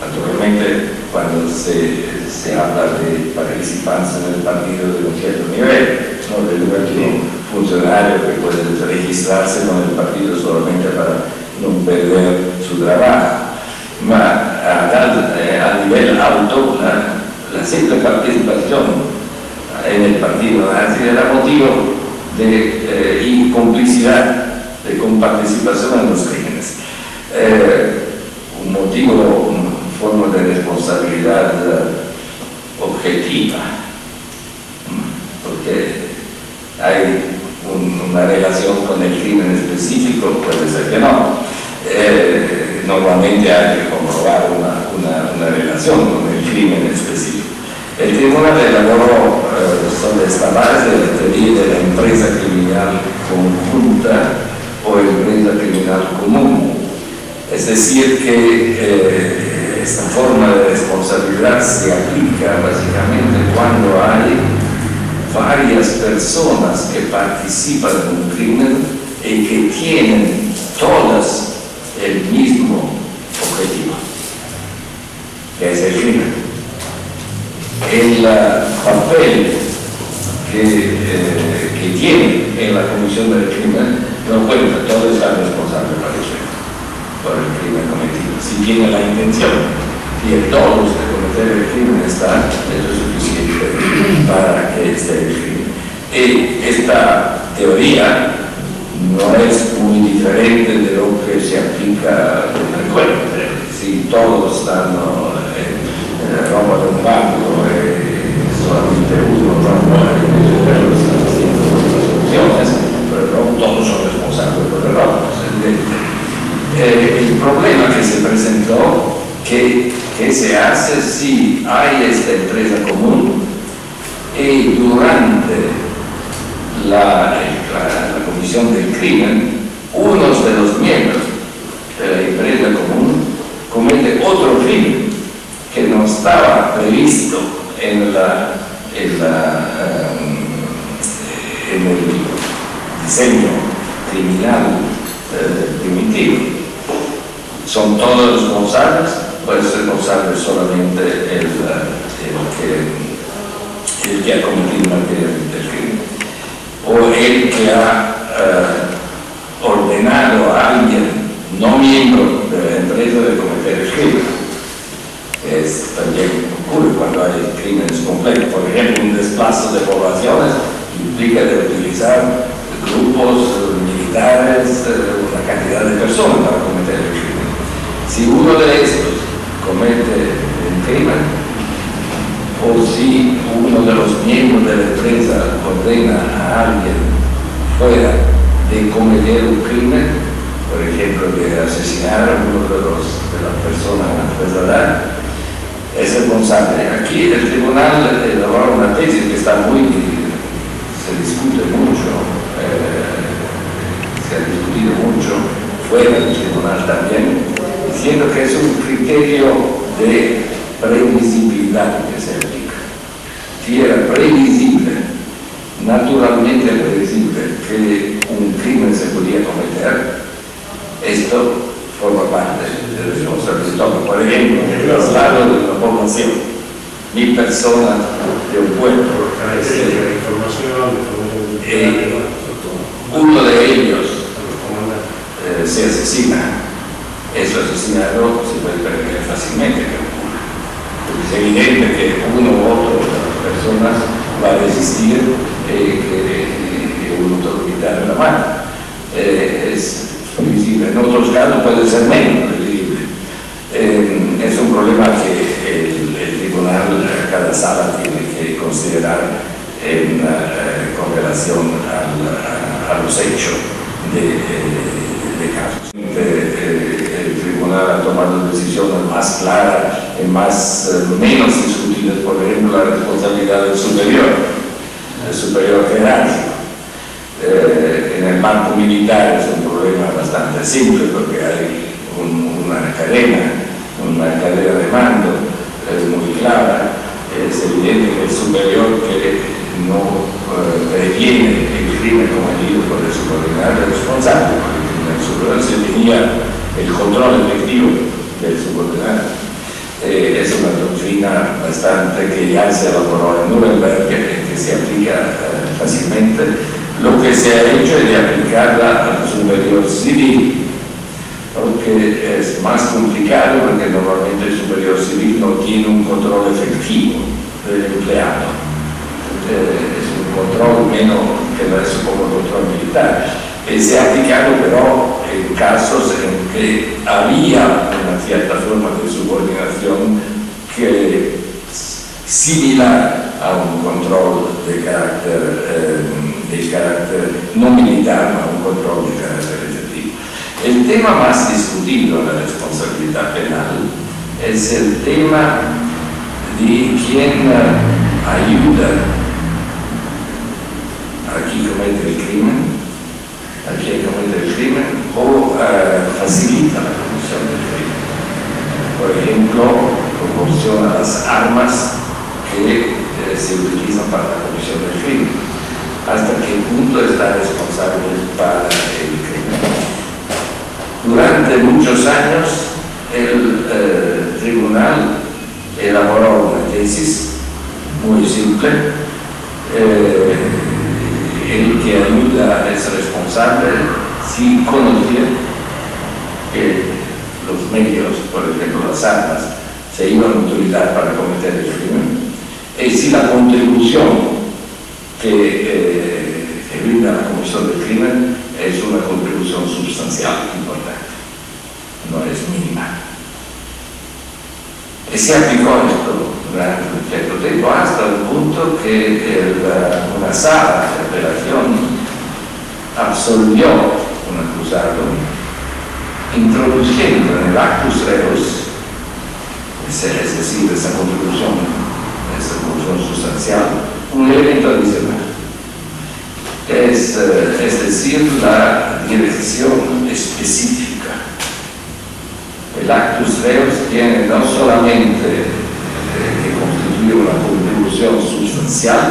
Naturalmente, cuando se habla de participantes en el partido de un cierto nivel, no de un funcionario que puede registrarse con el partido solamente para no perder su trabajo. A nivel alto, la simple participación en el partido nazi era motivo de complicidad, de comparticipación en los crímenes. Un motivo, una forma de responsabilidad objetiva, porque hay una relación con el crimen específico, puede ser que no. Normalmente hay que comprobar una relación con el crimen específico. El tribunal elaboró sobre esta base la teoría de la empresa criminal conjunta o empresa criminal común. Es decir, que esta forma de responsabilidad se aplica básicamente cuando hay varias personas que participan en un crimen y que tienen todas el mismo objetivo, que es el crimen. El papel que tiene en la comisión del crimen no cuenta, todos están responsables por el crimen cometido. Si tiene la intención y el dolo de cometer el crimen está, eso es suficiente para que esté el crimen. Y esta teoría no es muy diferente de lo que se aplica en el cuerpo. Si todos están en robo de un banco, solamente uno roba, pero están haciendo otras opciones, pero no todos son responsables por el robo. El problema que se presentó, que se hace si hay esta empresa común y durante la comisión del crimen, uno de los miembros de la empresa común comete otro crimen que no estaba previsto en la en el diseño criminal primitivo. ¿Son todos responsables? Puede ser responsable solamente el que ha cometido materialmente el crimen, o el que ha ordenado a alguien no miembro de la empresa de cometer el crimen. También ocurre cuando hay crímenes complejos. Por ejemplo, un desplazo de poblaciones implica de utilizar grupos militares, una cantidad de personas para cometer el crimen. Si uno de estos comete un crimen, o si uno de los miembros de la empresa ordena a alguien fuera de cometer un crimen, por ejemplo, de asesinar a uno de las personas en la empresa, es responsable. Aquí el tribunal elabora una tesis que está se discute mucho, se ha discutido mucho fuera del tribunal también, diciendo que es un criterio de previsibilidad que se aplica. Si era previsible, naturalmente previsible, que un crimen se podía cometer, esto forma parte de la responsabilidad. Por ejemplo, el traslado de una población, 1000 personas de un pueblo, uno de ellos se asesina, eso asesinado se puede prevenir fácilmente. Es evidente que uno u otro de las personas va a resistir que uno quitarle la mano. Es previsible. En otros casos puede ser menos previsible. Es un problema que el tribunal, cada sala tiene que considerar con relación a los hechos de casos. El tribunal ha tomado decisiones más claras y menos discutidas, por ejemplo, la responsabilidad del superior jerárquico. En el marco militar es un problema bastante simple porque hay una cadena de mando muy clara. Es evidente que el superior que no previene el crimen cometido por el subordinado es responsable, porque el superior se tenía el control efectivo del subordinado. Es una doctrina bastante que ya se elaboró en Nuremberg, que se aplica fácilmente. Lo que se ha hecho es de aplicarla al superior civil, porque es más complicado, porque normalmente el superior civil no tiene un control efectivo del empleado. Es un control menos que no es como control militar. Se ha aplicado pero en casos en que había una cierta forma de subordinación que similar a un control de carácter no militar, a un control de carácter efectivo. El tema más discutido en la responsabilidad penal es el tema de quién ayuda a quien comete el crimen, o facilita la comisión del crimen. Por ejemplo, proporciona las armas que se utilizan para la comisión del crimen. ¿Hasta qué punto está responsable para el crimen? Durante muchos años, el tribunal elaboró una tesis muy simple. El que ayuda es responsable si conocía que los medios, por ejemplo las armas, se iban a utilizar para cometer el crimen, y si la contribución que brinda la comisión del crimen es una contribución sustancial importante, no es mínima. Y se aplicó esto durante un cierto tiempo hasta el punto que una sala de apelación absolvió un acusado introduciendo en el actus reus, es decir, esa contribución sustancial, un elemento adicional. Es decir, la dirección específica. El actus reus tiene no solamente que constituir una contribución sustancial,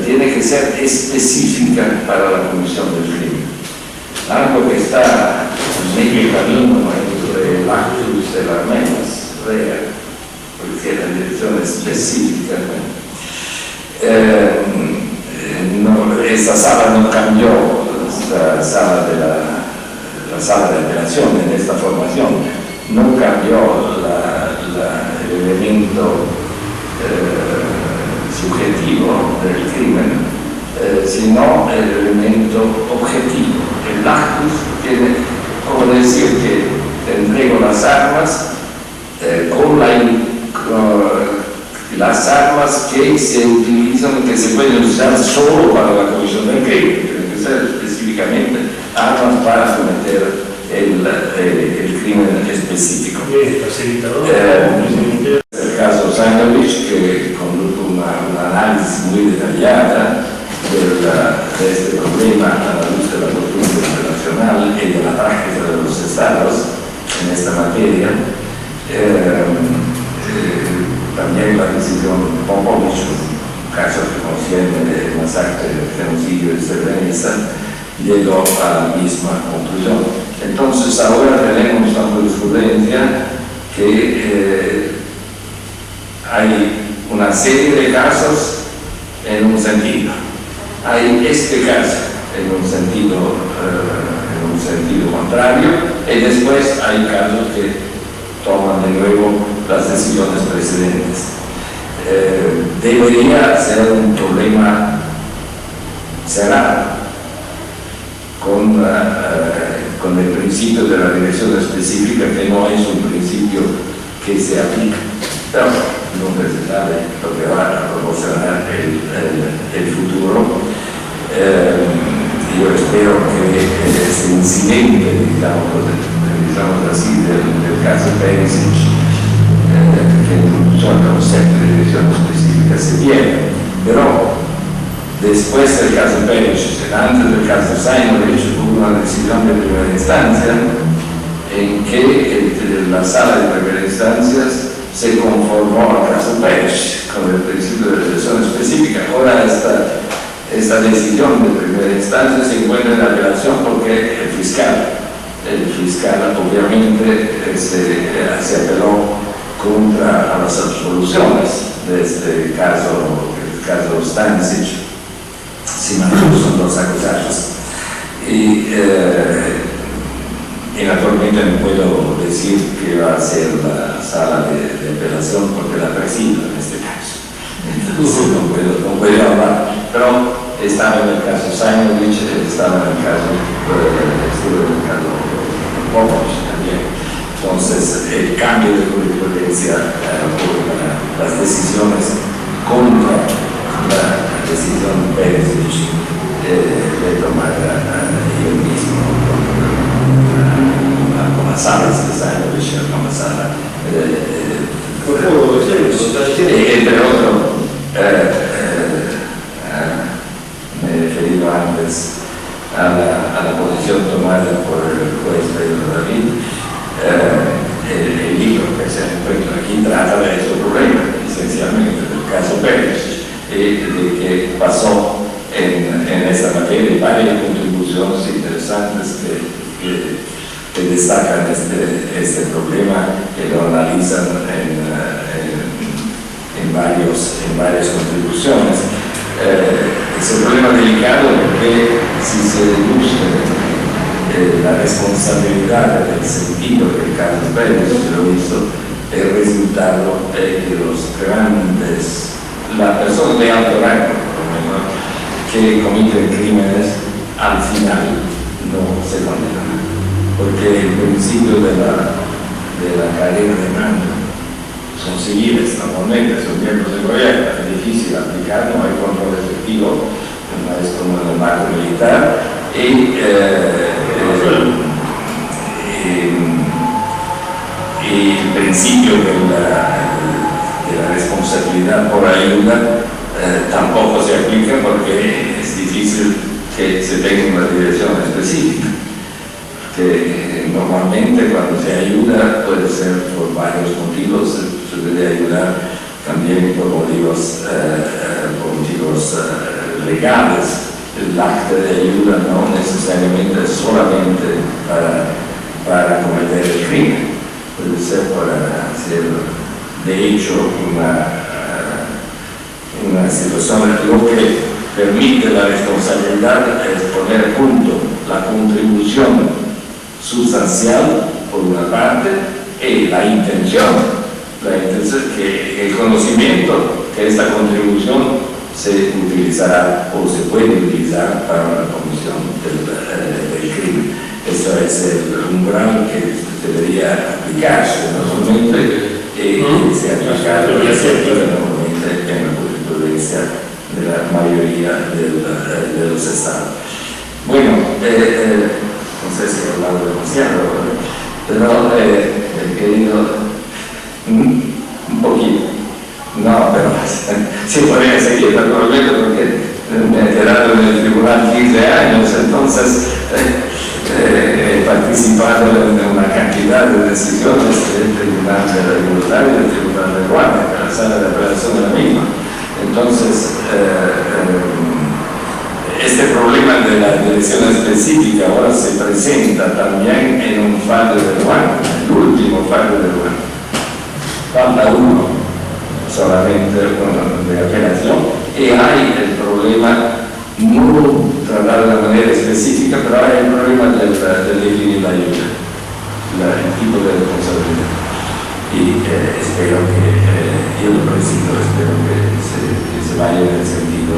tiene que ser específica para la comisión del crimen. Algo que está en medio camino entre el actus y las menas, porque tiene dirección específica. Esta sala no cambió, la sala de apelación en esta formación no cambió el elemento subjetivo del crimen, sino el elemento objetivo. El actus tiene como decir que te entrego las armas con las armas que se utilizan, que se pueden usar solo para la comisión del crimen. Tienen que ser específicamente armas para cometer el crimen específico. El caso Sandovich, que condujo un análisis muy detallada de este problema a la luz de la costumbre internacional y de la práctica de los estados en esta materia. También la decisión Popovich, un caso que concierne el masacre del genocidio de Srebrenica, llegó a la misma conclusión. Entonces ahora tenemos una jurisprudencia que hay una serie de casos en un sentido. Hay este caso en un sentido contrario, y después hay casos que toman de nuevo las decisiones precedentes. Debería ser un problema cerrado con el principio de la dirección específica, que no es un principio que se aplica, pero nunca se sabe lo que va a proporcionar el futuro. Yo espero que este incidente, digamos así, del caso Perisic, que introdujo el concepto de dirección específica, se tiene, pero después del caso Perisic, antes del caso Sainovich, hubo una decisión de primera instancia en que la sala de primera instancia se conformó al caso Perisic con el principio de dirección específica. Ahora esta decisión de primera instancia se encuentra en apelación porque el fiscal obviamente se apeló contra las absoluciones de este caso, el caso Stanisic, si mal no son dos acusados. Y naturalmente no puedo decir que va a ser la sala de apelación porque la presido en este caso. Entonces no puedo hablar, pero estaba en el caso Sainovich, estaba en el caso Popovich también. Entonces el cambio de jurisprudencia por las decisiones contra la decisión Perisic de tomar yo mismo con las salas de Sainovich, con la sala entre otros, me he referido antes a la posición tomada por el juez Pedro David. El libro que se encuentra aquí trata de este problema, esencialmente del caso Pérez, de que pasó en esta materia varias contribuciones interesantes que destacan este problema, que lo analizan en varias contribuciones. Es un problema delicado porque si se deduce la responsabilidad del sentido del caso Pérez, lo hizo, el resultado es que los grandes, las personas de alto rango, que cometen crímenes, al final no se condenan, porque el principio de la cadena de mando son civiles, normalmente son miembros del gobierno, es difícil aplicar, no hay control efectivo, no es como en el marco militar, y el principio de la responsabilidad por ayuda tampoco se aplica porque es difícil que se tenga una dirección específica. Que normalmente cuando se ayuda puede ser por varios motivos, se puede ayudar también por motivos legales. El acta de ayuda no necesariamente solamente para cometer el crimen, puede ser para hacer de hecho una situación. Lo que permite la responsabilidad es poner a punto la contribución sustancial por una parte y la intención que el conocimiento que esta contribución se utilizará o se puede utilizar para la comisión del crimen. Eso es el umbral que debería aplicarse normalmente y que se ha aplicado normalmente en la jurisprudencia de la mayoría de los estados. Bueno, no sé si he hablado demasiado, pero he querido un poquito. No, pero sí podría seguir naturalmente porque me he quedado en el tribunal 15 años, entonces he participado en una cantidad de decisiones del Tribunal de la Igualdad y del Tribunal de Guardia, que la sala de apelación es la misma. Entonces, este problema de la dirección específica ahora se presenta también en un fallo de Guardia, el último fallo de Guardia. Falta uno solamente de apelación, y hay el problema no tratado de manera específica, pero hay el problema de definir la ayuda, el tipo de responsabilidad. Y espero que, yo lo preciso, espero que se vaya en el sentido,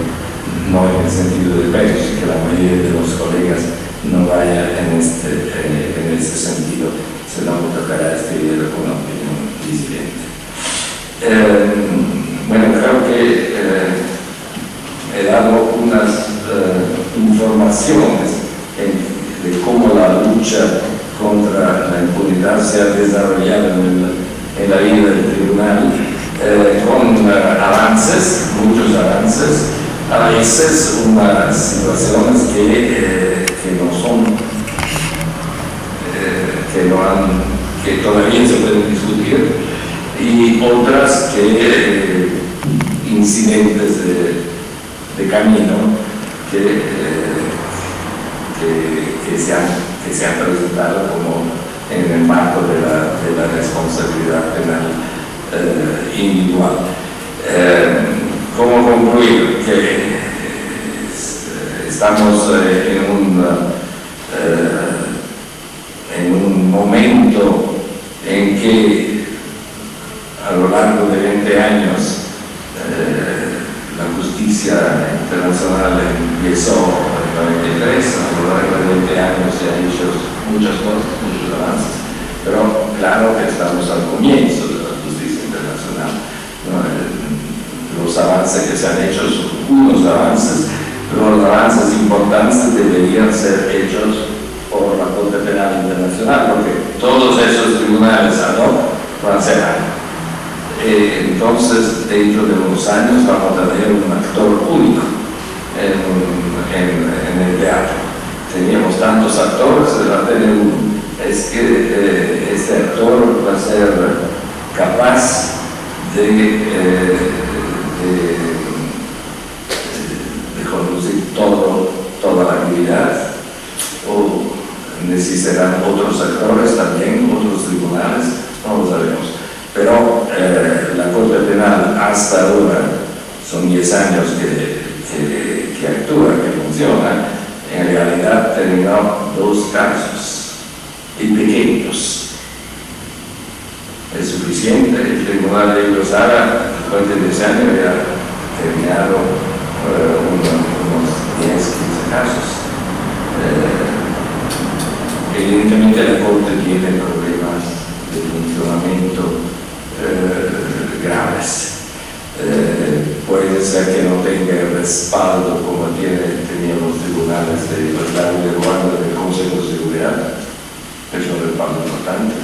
no en el sentido de pesos, que la mayoría de los colegas no vaya en este sentido, sino que tocará escribir una opinión disidente. Bueno, creo que he dado unas informaciones de cómo la lucha contra la impunidad se ha desarrollado en la vida del tribunal, con avances, muchos avances, a veces unas situaciones que no son, que todavía se pueden discutir, y otras que incidentes de camino que se han presentado como en el marco de la responsabilidad penal individual. ¿Cómo concluir? Que estamos en un momento en que a lo largo de 20 años la justicia internacional empezó en el 93, a lo largo de 20 años se han hecho muchas cosas, muchos avances, pero claro que estamos al comienzo de la justicia internacional, ¿no? Los avances que se han hecho son unos avances, pero los avances importantes deberían ser hechos por la Corte Penal Internacional, porque todos esos tribunales ad hoc van a ser entonces, dentro de unos años vamos a tener un actor único en el teatro. Teníamos tantos actores, se va a tener uno. Es que este actor va a ser capaz de conducir toda la actividad, o necesitarán otros actores también, otros tribunales, no lo sabemos. Pero la Corte Penal hasta ahora, son 10 años que actúa, que funciona, en realidad terminó 2 casos, y pequeños. Es suficiente, el Tribunal de Iglosara, después de 10 años, ya ha terminado unos 10, 15 casos. Evidentemente la Corte tiene problemas de funcionamiento graves. Puede ser que no tenga el respaldo como tenían los tribunales de igualdad y de guardia del Consejo de Seguridad. Es un respaldo importante.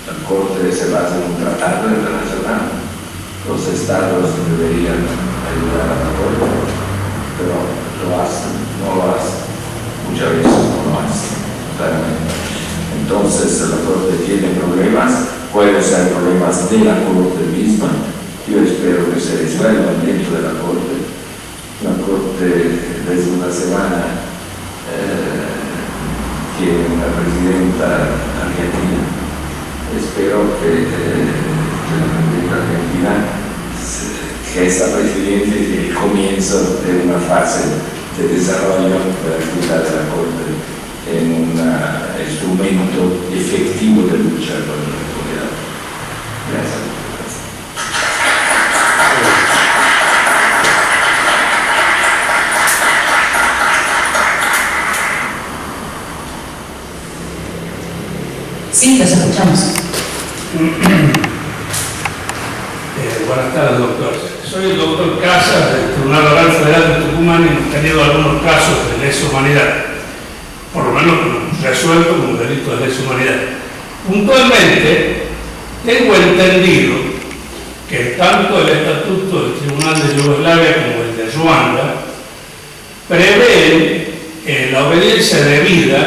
La Corte se basa en un tratado internacional. Los estados deberían ayudar a la Corte, pero lo hacen, no lo hacen. Muchas veces no lo hacen, claramente. Entonces la Corte tiene problemas. Pueden ser problemas de la Corte misma. Yo espero que se resuelvan dentro de la Corte. La Corte desde una semana tiene una presidenta argentina. Espero que la presidenta argentina, que esta presidencia es el comienzo de una fase de desarrollo de la actividad de la Corte en un instrumento efectivo de lucha contra la impunidad. Gracias. Sí, los escuchamos. Buenas tardes, doctor. Soy el doctor Casas del Tribunal Oral Federal de Tucumán y hemos tenido algunos casos de lesa humanidad, por lo menos resueltos como delitos de lesa humanidad. Puntualmente, tengo entendido que tanto el Estatuto del Tribunal de Yugoslavia como el de Ruanda prevén la obediencia debida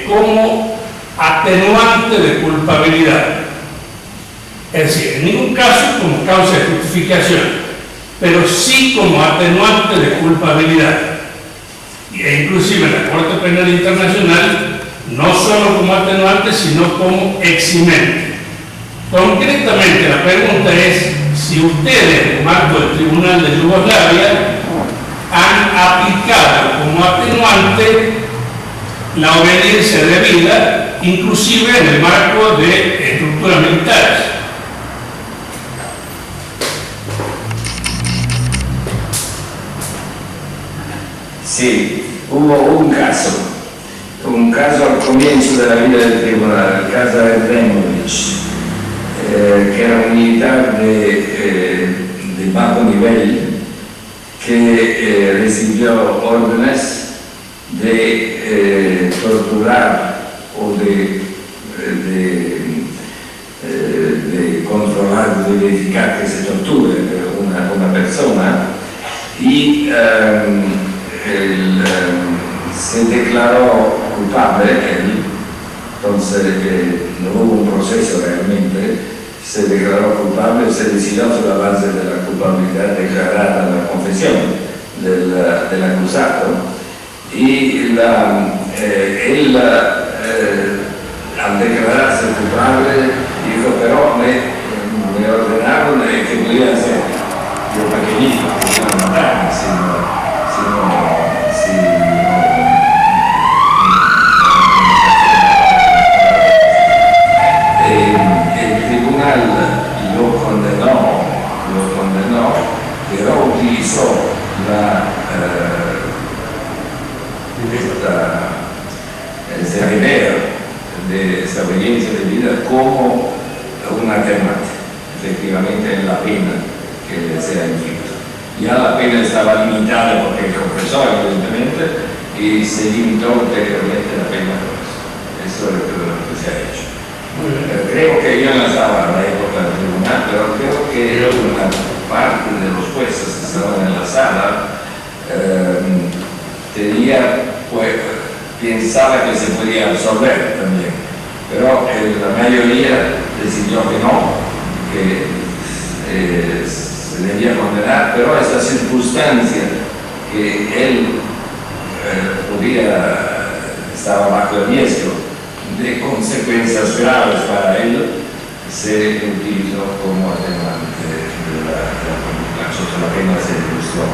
como atenuante de culpabilidad. Es decir, en ningún caso como causa de justificación, pero sí como atenuante de culpabilidad. E inclusive en la Corte Penal Internacional, no solo como atenuante, sino como eximente. Concretamente, la pregunta es si ustedes, en el marco del Tribunal de Yugoslavia, han aplicado como atenuante la obediencia debida, inclusive en el marco de estructuras militares. Sí, hubo un caso al comienzo de la vida del tribunal, el caso de Drenovich, que era un militar de bajo nivel que recibió órdenes de torturar o de controlar, de verificar que se torture una persona y se declaró culpable él, entonces no hubo un proceso realmente, se declaró culpable, se decidió sobre la base de la culpabilidad declarada en la confesión del acusado y él al declararse culpable dijo, pero me ordenaron que podía hacer yo pequeñito, que iban a matarme el tribunal lo condenó, pero utilizó esta idea de esta obediencia de vida como una alternativa, efectivamente, en la pena que sea inflicta. Ya la pena estaba limitada porque el confesó, evidentemente, y se limitó anteriormente la pena. Eso es lo que se ha hecho. Creo que yo no estaba en la época del tribunal, pero creo que una parte de los jueces que estaban en la sala pensaba que se podía absolver también, pero la mayoría decidió que no, que se debía condenar, pero esa circunstancia que él estaba bajo el riesgo de consecuencias graves para él, se utilizó como atenuante de la pena se ilustró.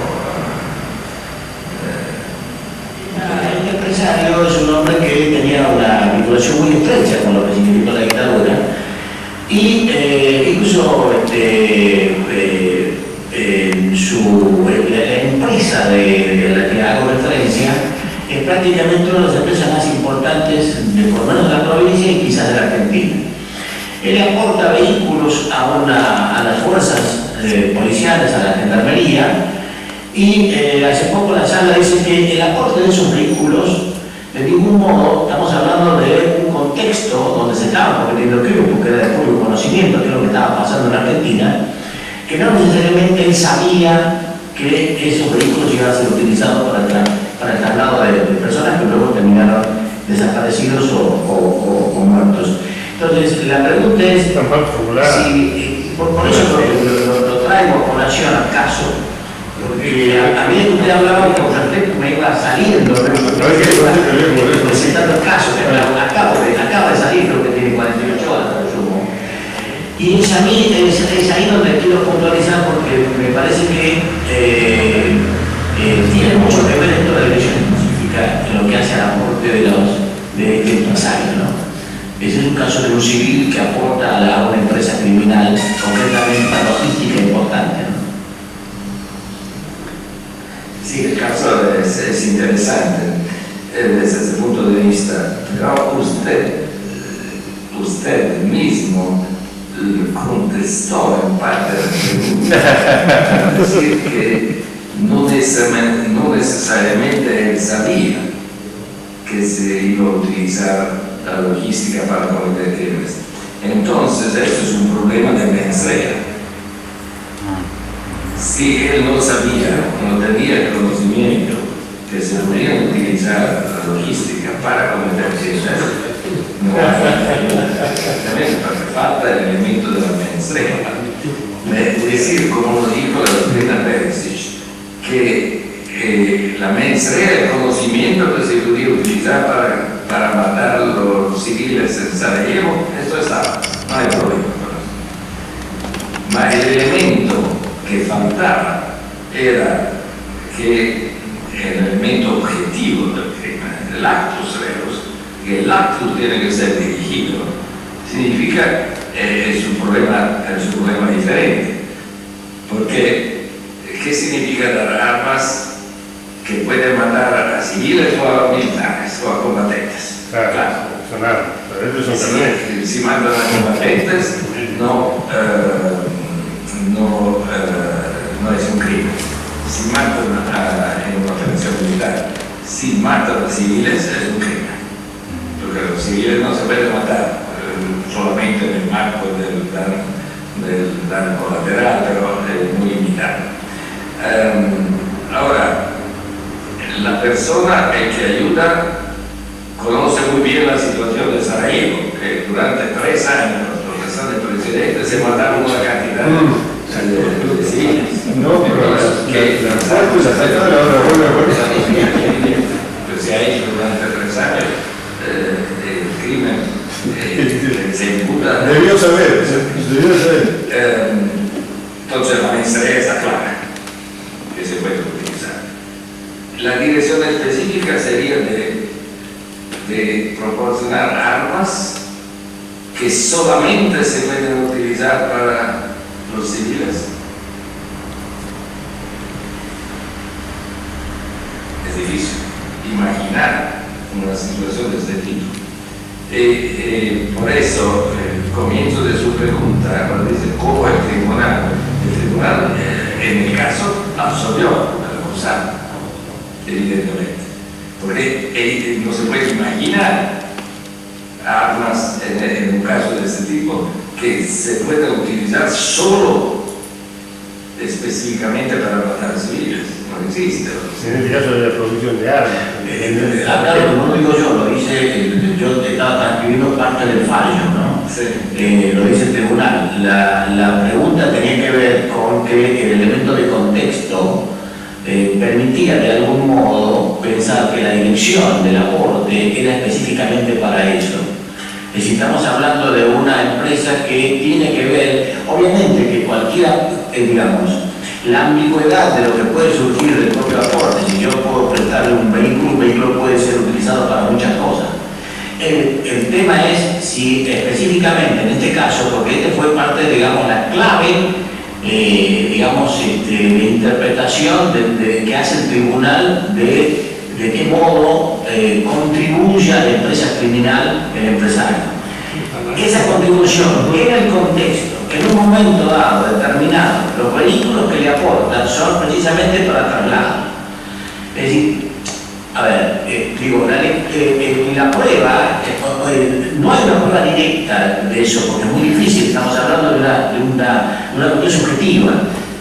El empresario es un hombre que tenía una vinculación muy estrecha con lo que significó la dictadura y incluso la empresa de la que hago referencia es prácticamente una de las empresas más importantes, por lo menos de la provincia y quizás de la Argentina. Él aporta vehículos a las fuerzas policiales, a la gendarmería, y hace poco la sala dice que el aporte de esos vehículos, de ningún modo, estamos hablando de un contexto donde se estaba cometiendo crímenes, porque era de público conocimiento, que es lo que estaba pasando en Argentina, que no necesariamente él sabía que esos vehículos iban a ser utilizados para el traslado de personas que luego terminaron desaparecidos o muertos. Entonces, la pregunta es, si, por eso lo traigo a colación al caso, Porque a mí usted hablaba con respecto, me iba saliendo, presentando el caso, que acaba de salir, creo que tiene 48 horas, presumo. Y es ahí donde quiero puntualizar, porque me parece que tiene mucho que ver esto de la dirección específica en lo que hace al aporte de este empresario, ¿no? Ese es un caso de un civil que aporta a una empresa criminal, concretamente una logística importante, ¿no? Sí, el caso es interesante desde ese punto de vista, pero usted mismo contestó en parte a decir que no necesariamente él sabía que se iba a utilizar la logística para cometer crímenes. Entonces, esto es un problema de mens rea. Si él no sabía, no tenía el conocimiento que se podía utilizar la logística para cometer crímenes, no hay porque falta el elemento de la mens rea. Es decir, como lo dijo la doctrina Perisic, que la mens rea, el conocimiento que se podía utilizar para matar a los civiles en Sarajevo, esto estaba, no hay problema. Pero el elemento que faltaba era que el elemento objetivo del crimen, el actus reus, que el actus tiene que ser dirigido, significa es un problema diferente. Porque, ¿qué significa dar armas que pueden matar a civiles o a militares o a combatientes? Claro. Son armas, pero estos son carnetes. Si matan a combatientes, no es un crimen. Si matan en una operación militar, si matan a civiles, es un crimen. Porque los civiles no se pueden matar solamente en el marco del daño colateral, pero es muy limitado. Ahora, la persona que ayuda conoce muy bien la situación de Sarajevo, que durante 3 años los restantes presidentes se mataron una cantidad de civiles. No, pero pues se ha hecho durante 3 años el crimen se imputa. Debió saber. Entonces la mens rea está clara que se puede utilizar. La dirección específica sería de proporcionar armas que solamente se pueden utilizar para los civiles. Es difícil imaginar una situación de este tipo. Por eso, el comienzo de su pregunta, cuando dice cómo el tribunal en el caso absolvió al acusado, evidentemente. Porque no se puede imaginar armas en un caso de este tipo que se puedan utilizar solo específicamente para matar civiles. No existe. En este caso de la producción de armas. Claro, no lo digo yo, lo dice, yo estaba transcribiendo parte del fallo, ¿no? Sí. Lo dice el tribunal. La pregunta tenía que ver con que el elemento de contexto permitía de algún modo pensar que la dirección del aporte era específicamente para eso. Es decir, estamos hablando de una empresa que tiene que ver, obviamente que cualquiera, digamos, la ambigüedad de lo que puede surgir del propio aporte. Si yo puedo prestarle un vehículo puede ser utilizado para muchas cosas. El tema es si específicamente en este caso, porque este fue parte, digamos, la clave, digamos, de interpretación que hace el tribunal de qué modo contribuye a la empresa criminal el empresario. Esa contribución en el contexto, en un momento dado, determinado, los vehículos que le aportan son precisamente para traslado. Es decir, a ver, digo, la prueba, no hay una prueba directa de eso, porque es muy difícil, estamos hablando de una cuestión subjetiva.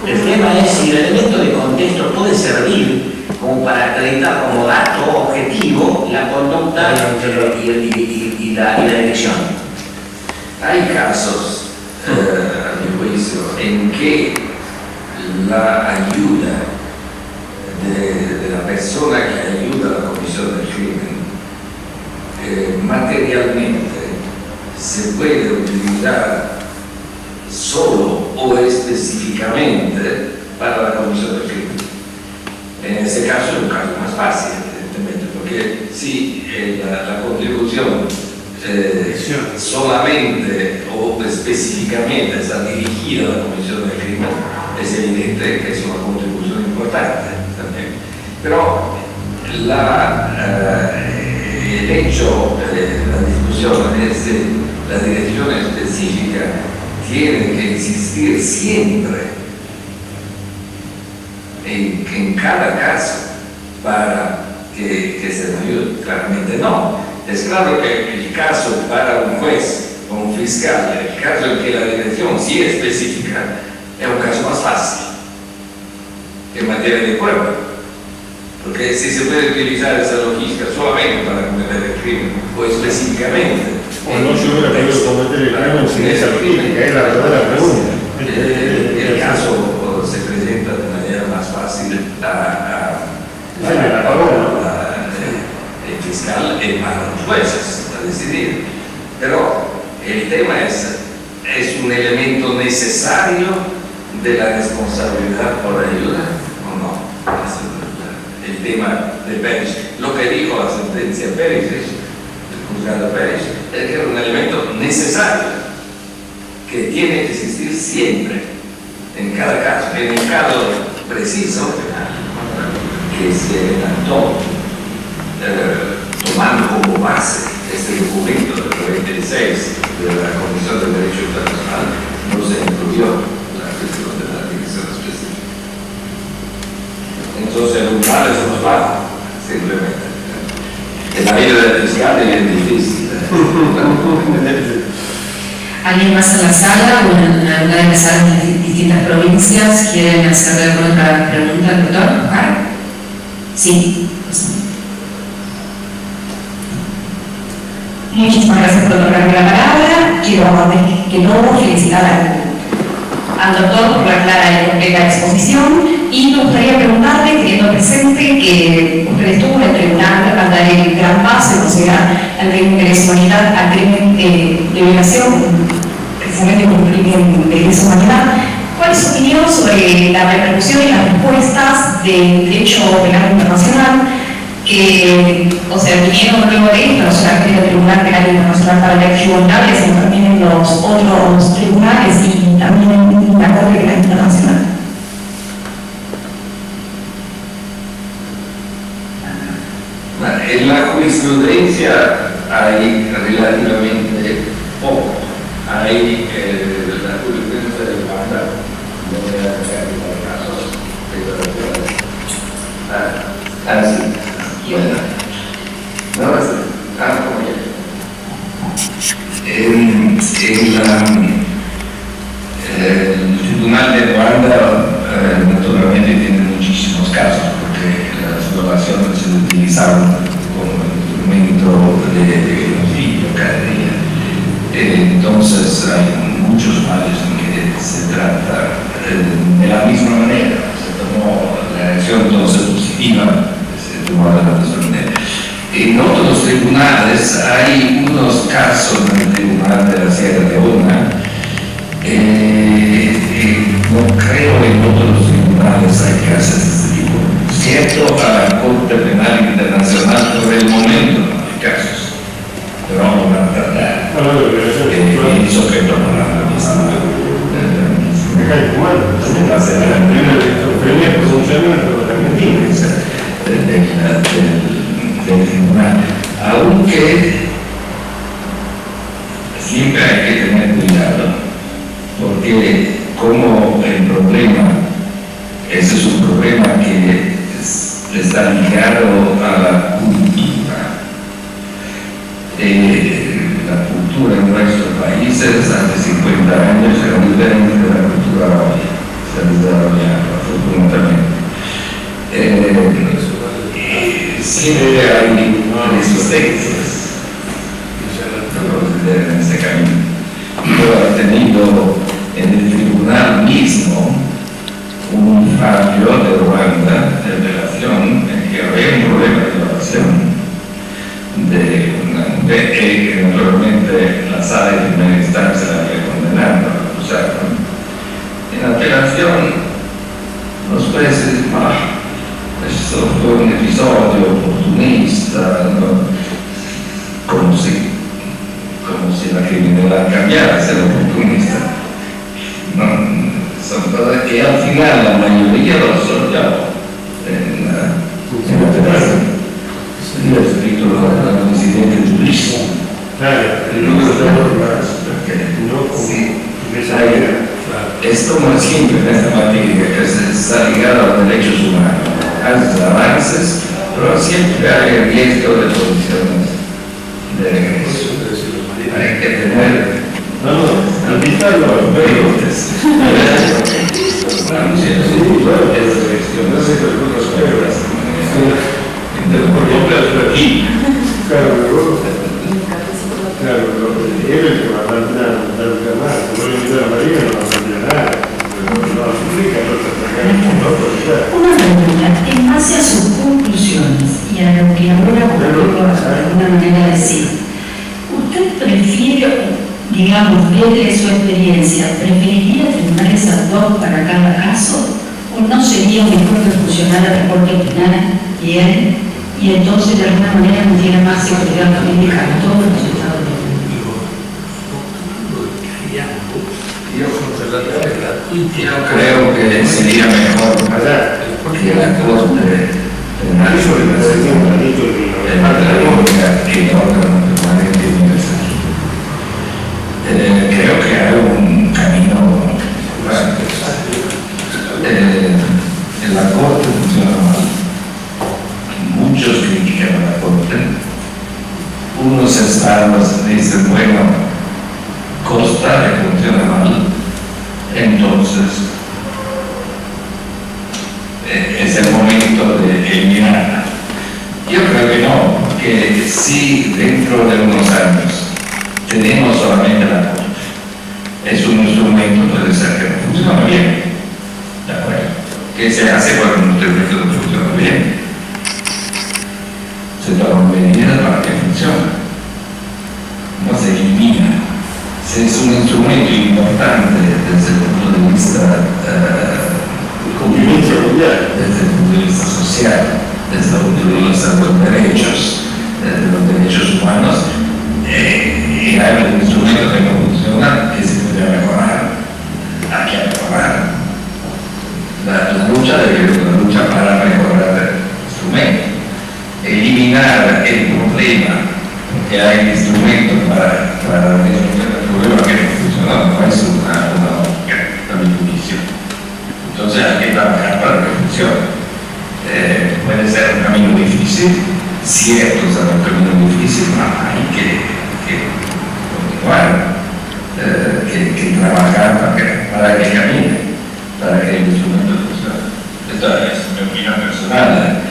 El tema es si el elemento de contexto puede servir como para acreditar como dato objetivo la conducta y la dirección. Hay casos, a mi juicio, en que la ayuda de la persona que ayuda a la comisión del crimen materialmente se puede utilizar solo o específicamente para la comisión del crimen. En ese caso es un caso más fácil, evidentemente, porque si la contribución solamente o específicamente está dirigida a la comisión del crimen, es evidente que es una contribución importante también. Pero el hecho de la discusión es que la dirección específica tiene que existir siempre en cada caso para que se nos ayude. Claramente no. Es claro que el caso para un juez o un fiscal, el caso en que la dirección sí específica, es un caso más fácil que en materia de prueba. Porque si se puede utilizar esa logística solamente para cometer el crimen o específicamente. O no se hubiera podido cometer el crimen sin esa logística, es la verdadera pregunta. El caso se presenta de manera más fácil el fiscal y para los jueces a decidir. Pero el tema es un elemento necesario de la responsabilidad por ayuda o no. El tema de Pérez, lo que dijo la sentencia Pérez, el juzgado Pérez, es que es un elemento necesario que tiene que existir siempre, en cada caso. En el caso preciso que se redactó tomando como base este documento del 96 de la Comisión de Derecho Internacional, no se incluyó la cuestión de la dirección específica. Entonces el umbral es más bajo, simplemente. En la vida del fiscal es difícil. ¿Alguien más en la sala o en alguna de las salas de distintas provincias quieren hacerle alguna otra pregunta al doctor? Sí. Muchísimas gracias por otorgarme la palabra. Quiero antes que todo felicitar al doctor por la clara y completa exposición, y me gustaría preguntarle, teniendo presente que usted estuvo en el tribunal al dar el gran paso en considerar al crimen de lesa humanidad, al crimen de violación, precisamente como un crimen de lesa humanidad, ¿cuál es su opinión sobre la repercusión y las respuestas del derecho penal internacional que, o sea, vinieron luego de esto, no solamente el Tribunal Penal Internacional para la Igualdad, sino también en los otros tribunales y también en la Corte Penal Internacional? En la jurisprudencia hay relativamente poco. Hay la jurisprudencia de Uganda, no voy a dejar los casos de sí. Bueno, no, como ya. El Tribunal de Uganda naturalmente tiene muchísimos casos porque las violaciones se utilizaban como instrumento de genocidio cada día. Entonces hay muchos males en que se trata de la misma manera. Se tomó la acción entonces positiva, se tomó de la misma manera. En otros tribunales hay unos casos en el Tribunal de la Sierra Leona. No creo en otros tribunales hay casos de este tipo. Cierto, a la Corte Penal Internacional por el momento no hay casos, pero vamos a tratar. Y sujeto a la misma. Del tribunal. Aunque siempre hay que tener cuidado, porque como el problema, ese es un problema que está ligado a la cultura. La cultura en nuestros países hace 50 años era diferente de la cultura hoy, se ha desarrollado afortunadamente. Siempre hay resistencias en este camino. Yo he tenido en el tribunal mismo un fallo de Ruanda en relación en que había un problema de violación de una mujer que naturalmente la sala de primera instancia la había condenado, la acusaron. En apelación, los jueces, esto fue un episodio oportunista, ¿no? como si la criminalidad cambiara, ser oportunista. ¿No? Son cosas que al final la mayoría lo soltó en la apelación. Y el título del presidente de Luis. Esto no es simple en esta materia, que está ligado a los derechos humanos. Haces avances, pero siempre hay el riesgo de posiciones de regreso. Hay que tener Claro, él es el que va a dar más, no le invita a la María, no va a hacer nada, no explica, Una pregunta, en base a sus conclusiones y a lo que ahora de alguna manera decir, ¿usted prefiere, digamos, desde su experiencia, preferiría tribunales ad hoc para cada caso? ¿O no sería mejor que funcionara la Corte Penal bien y entonces de alguna manera no tiene más seguridad jurídica a todos los estados de Yo creo que sería mejor que la Corte Penal que el órgano permanente universal. Creo que hay un camino. En la Corte funciona mal. Muchos critican a la Corte. Unos estados dicen, bueno, Costa le funciona mal. Entonces, es el momento de eliminarla. Yo creo que no, porque si dentro de unos años tenemos solamente la Corte, es un instrumento, puede ser que no funciona bien, ¿de acuerdo? ¿Qué se hace cuando un instrumento no funciona bien? Se toman medidas para que funcione, no se elimina. Si es un instrumento importante desde el punto de vista convivencia mundial, desde el punto de vista social, desde el punto de vista de los derechos humanos, y hay un instrumento que no funciona, que se puede mejorar. Hay que mejorar. La lucha debe ser una lucha para mejorar el instrumento. Eliminar el problema, que hay instrumentos para resolver el problema que no funciona, no es una mi juicio. Entonces hay que trabajar para que funcione. Puede ser un camino difícil, cierto será un camino difícil, pero hay que continuar, que trabajar para que camine, para que el instrumento funcione. Esta es mi opinión personal.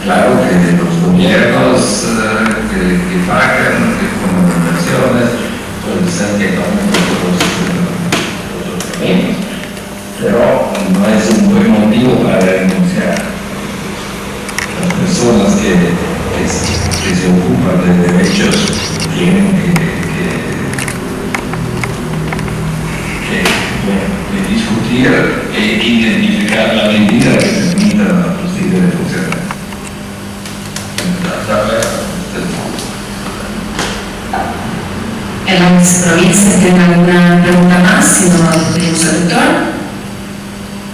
Claro que los gobiernos que pagan, que ponen inversiones, puede ser que tomen otros caminos, pero no es un buen motivo para denunciar. Las personas que se ocupan de derechos tienen que discutir e identificar la medida que permita a la justicia de funcionar. En las provincias tienen alguna pregunta más, si no pedimos al doctor.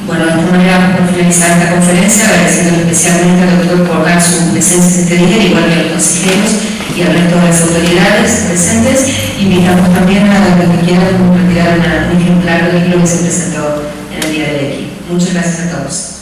Bueno, de esta manera vamos a finalizar esta conferencia, agradeciendo especialmente al doctor por dar su presencia este día, igual que a los consejeros y al resto de las autoridades presentes. Invitamos también a los que quieran retirar un ejemplar del libro que se presentó en el día de hoy. Muchas gracias a todos.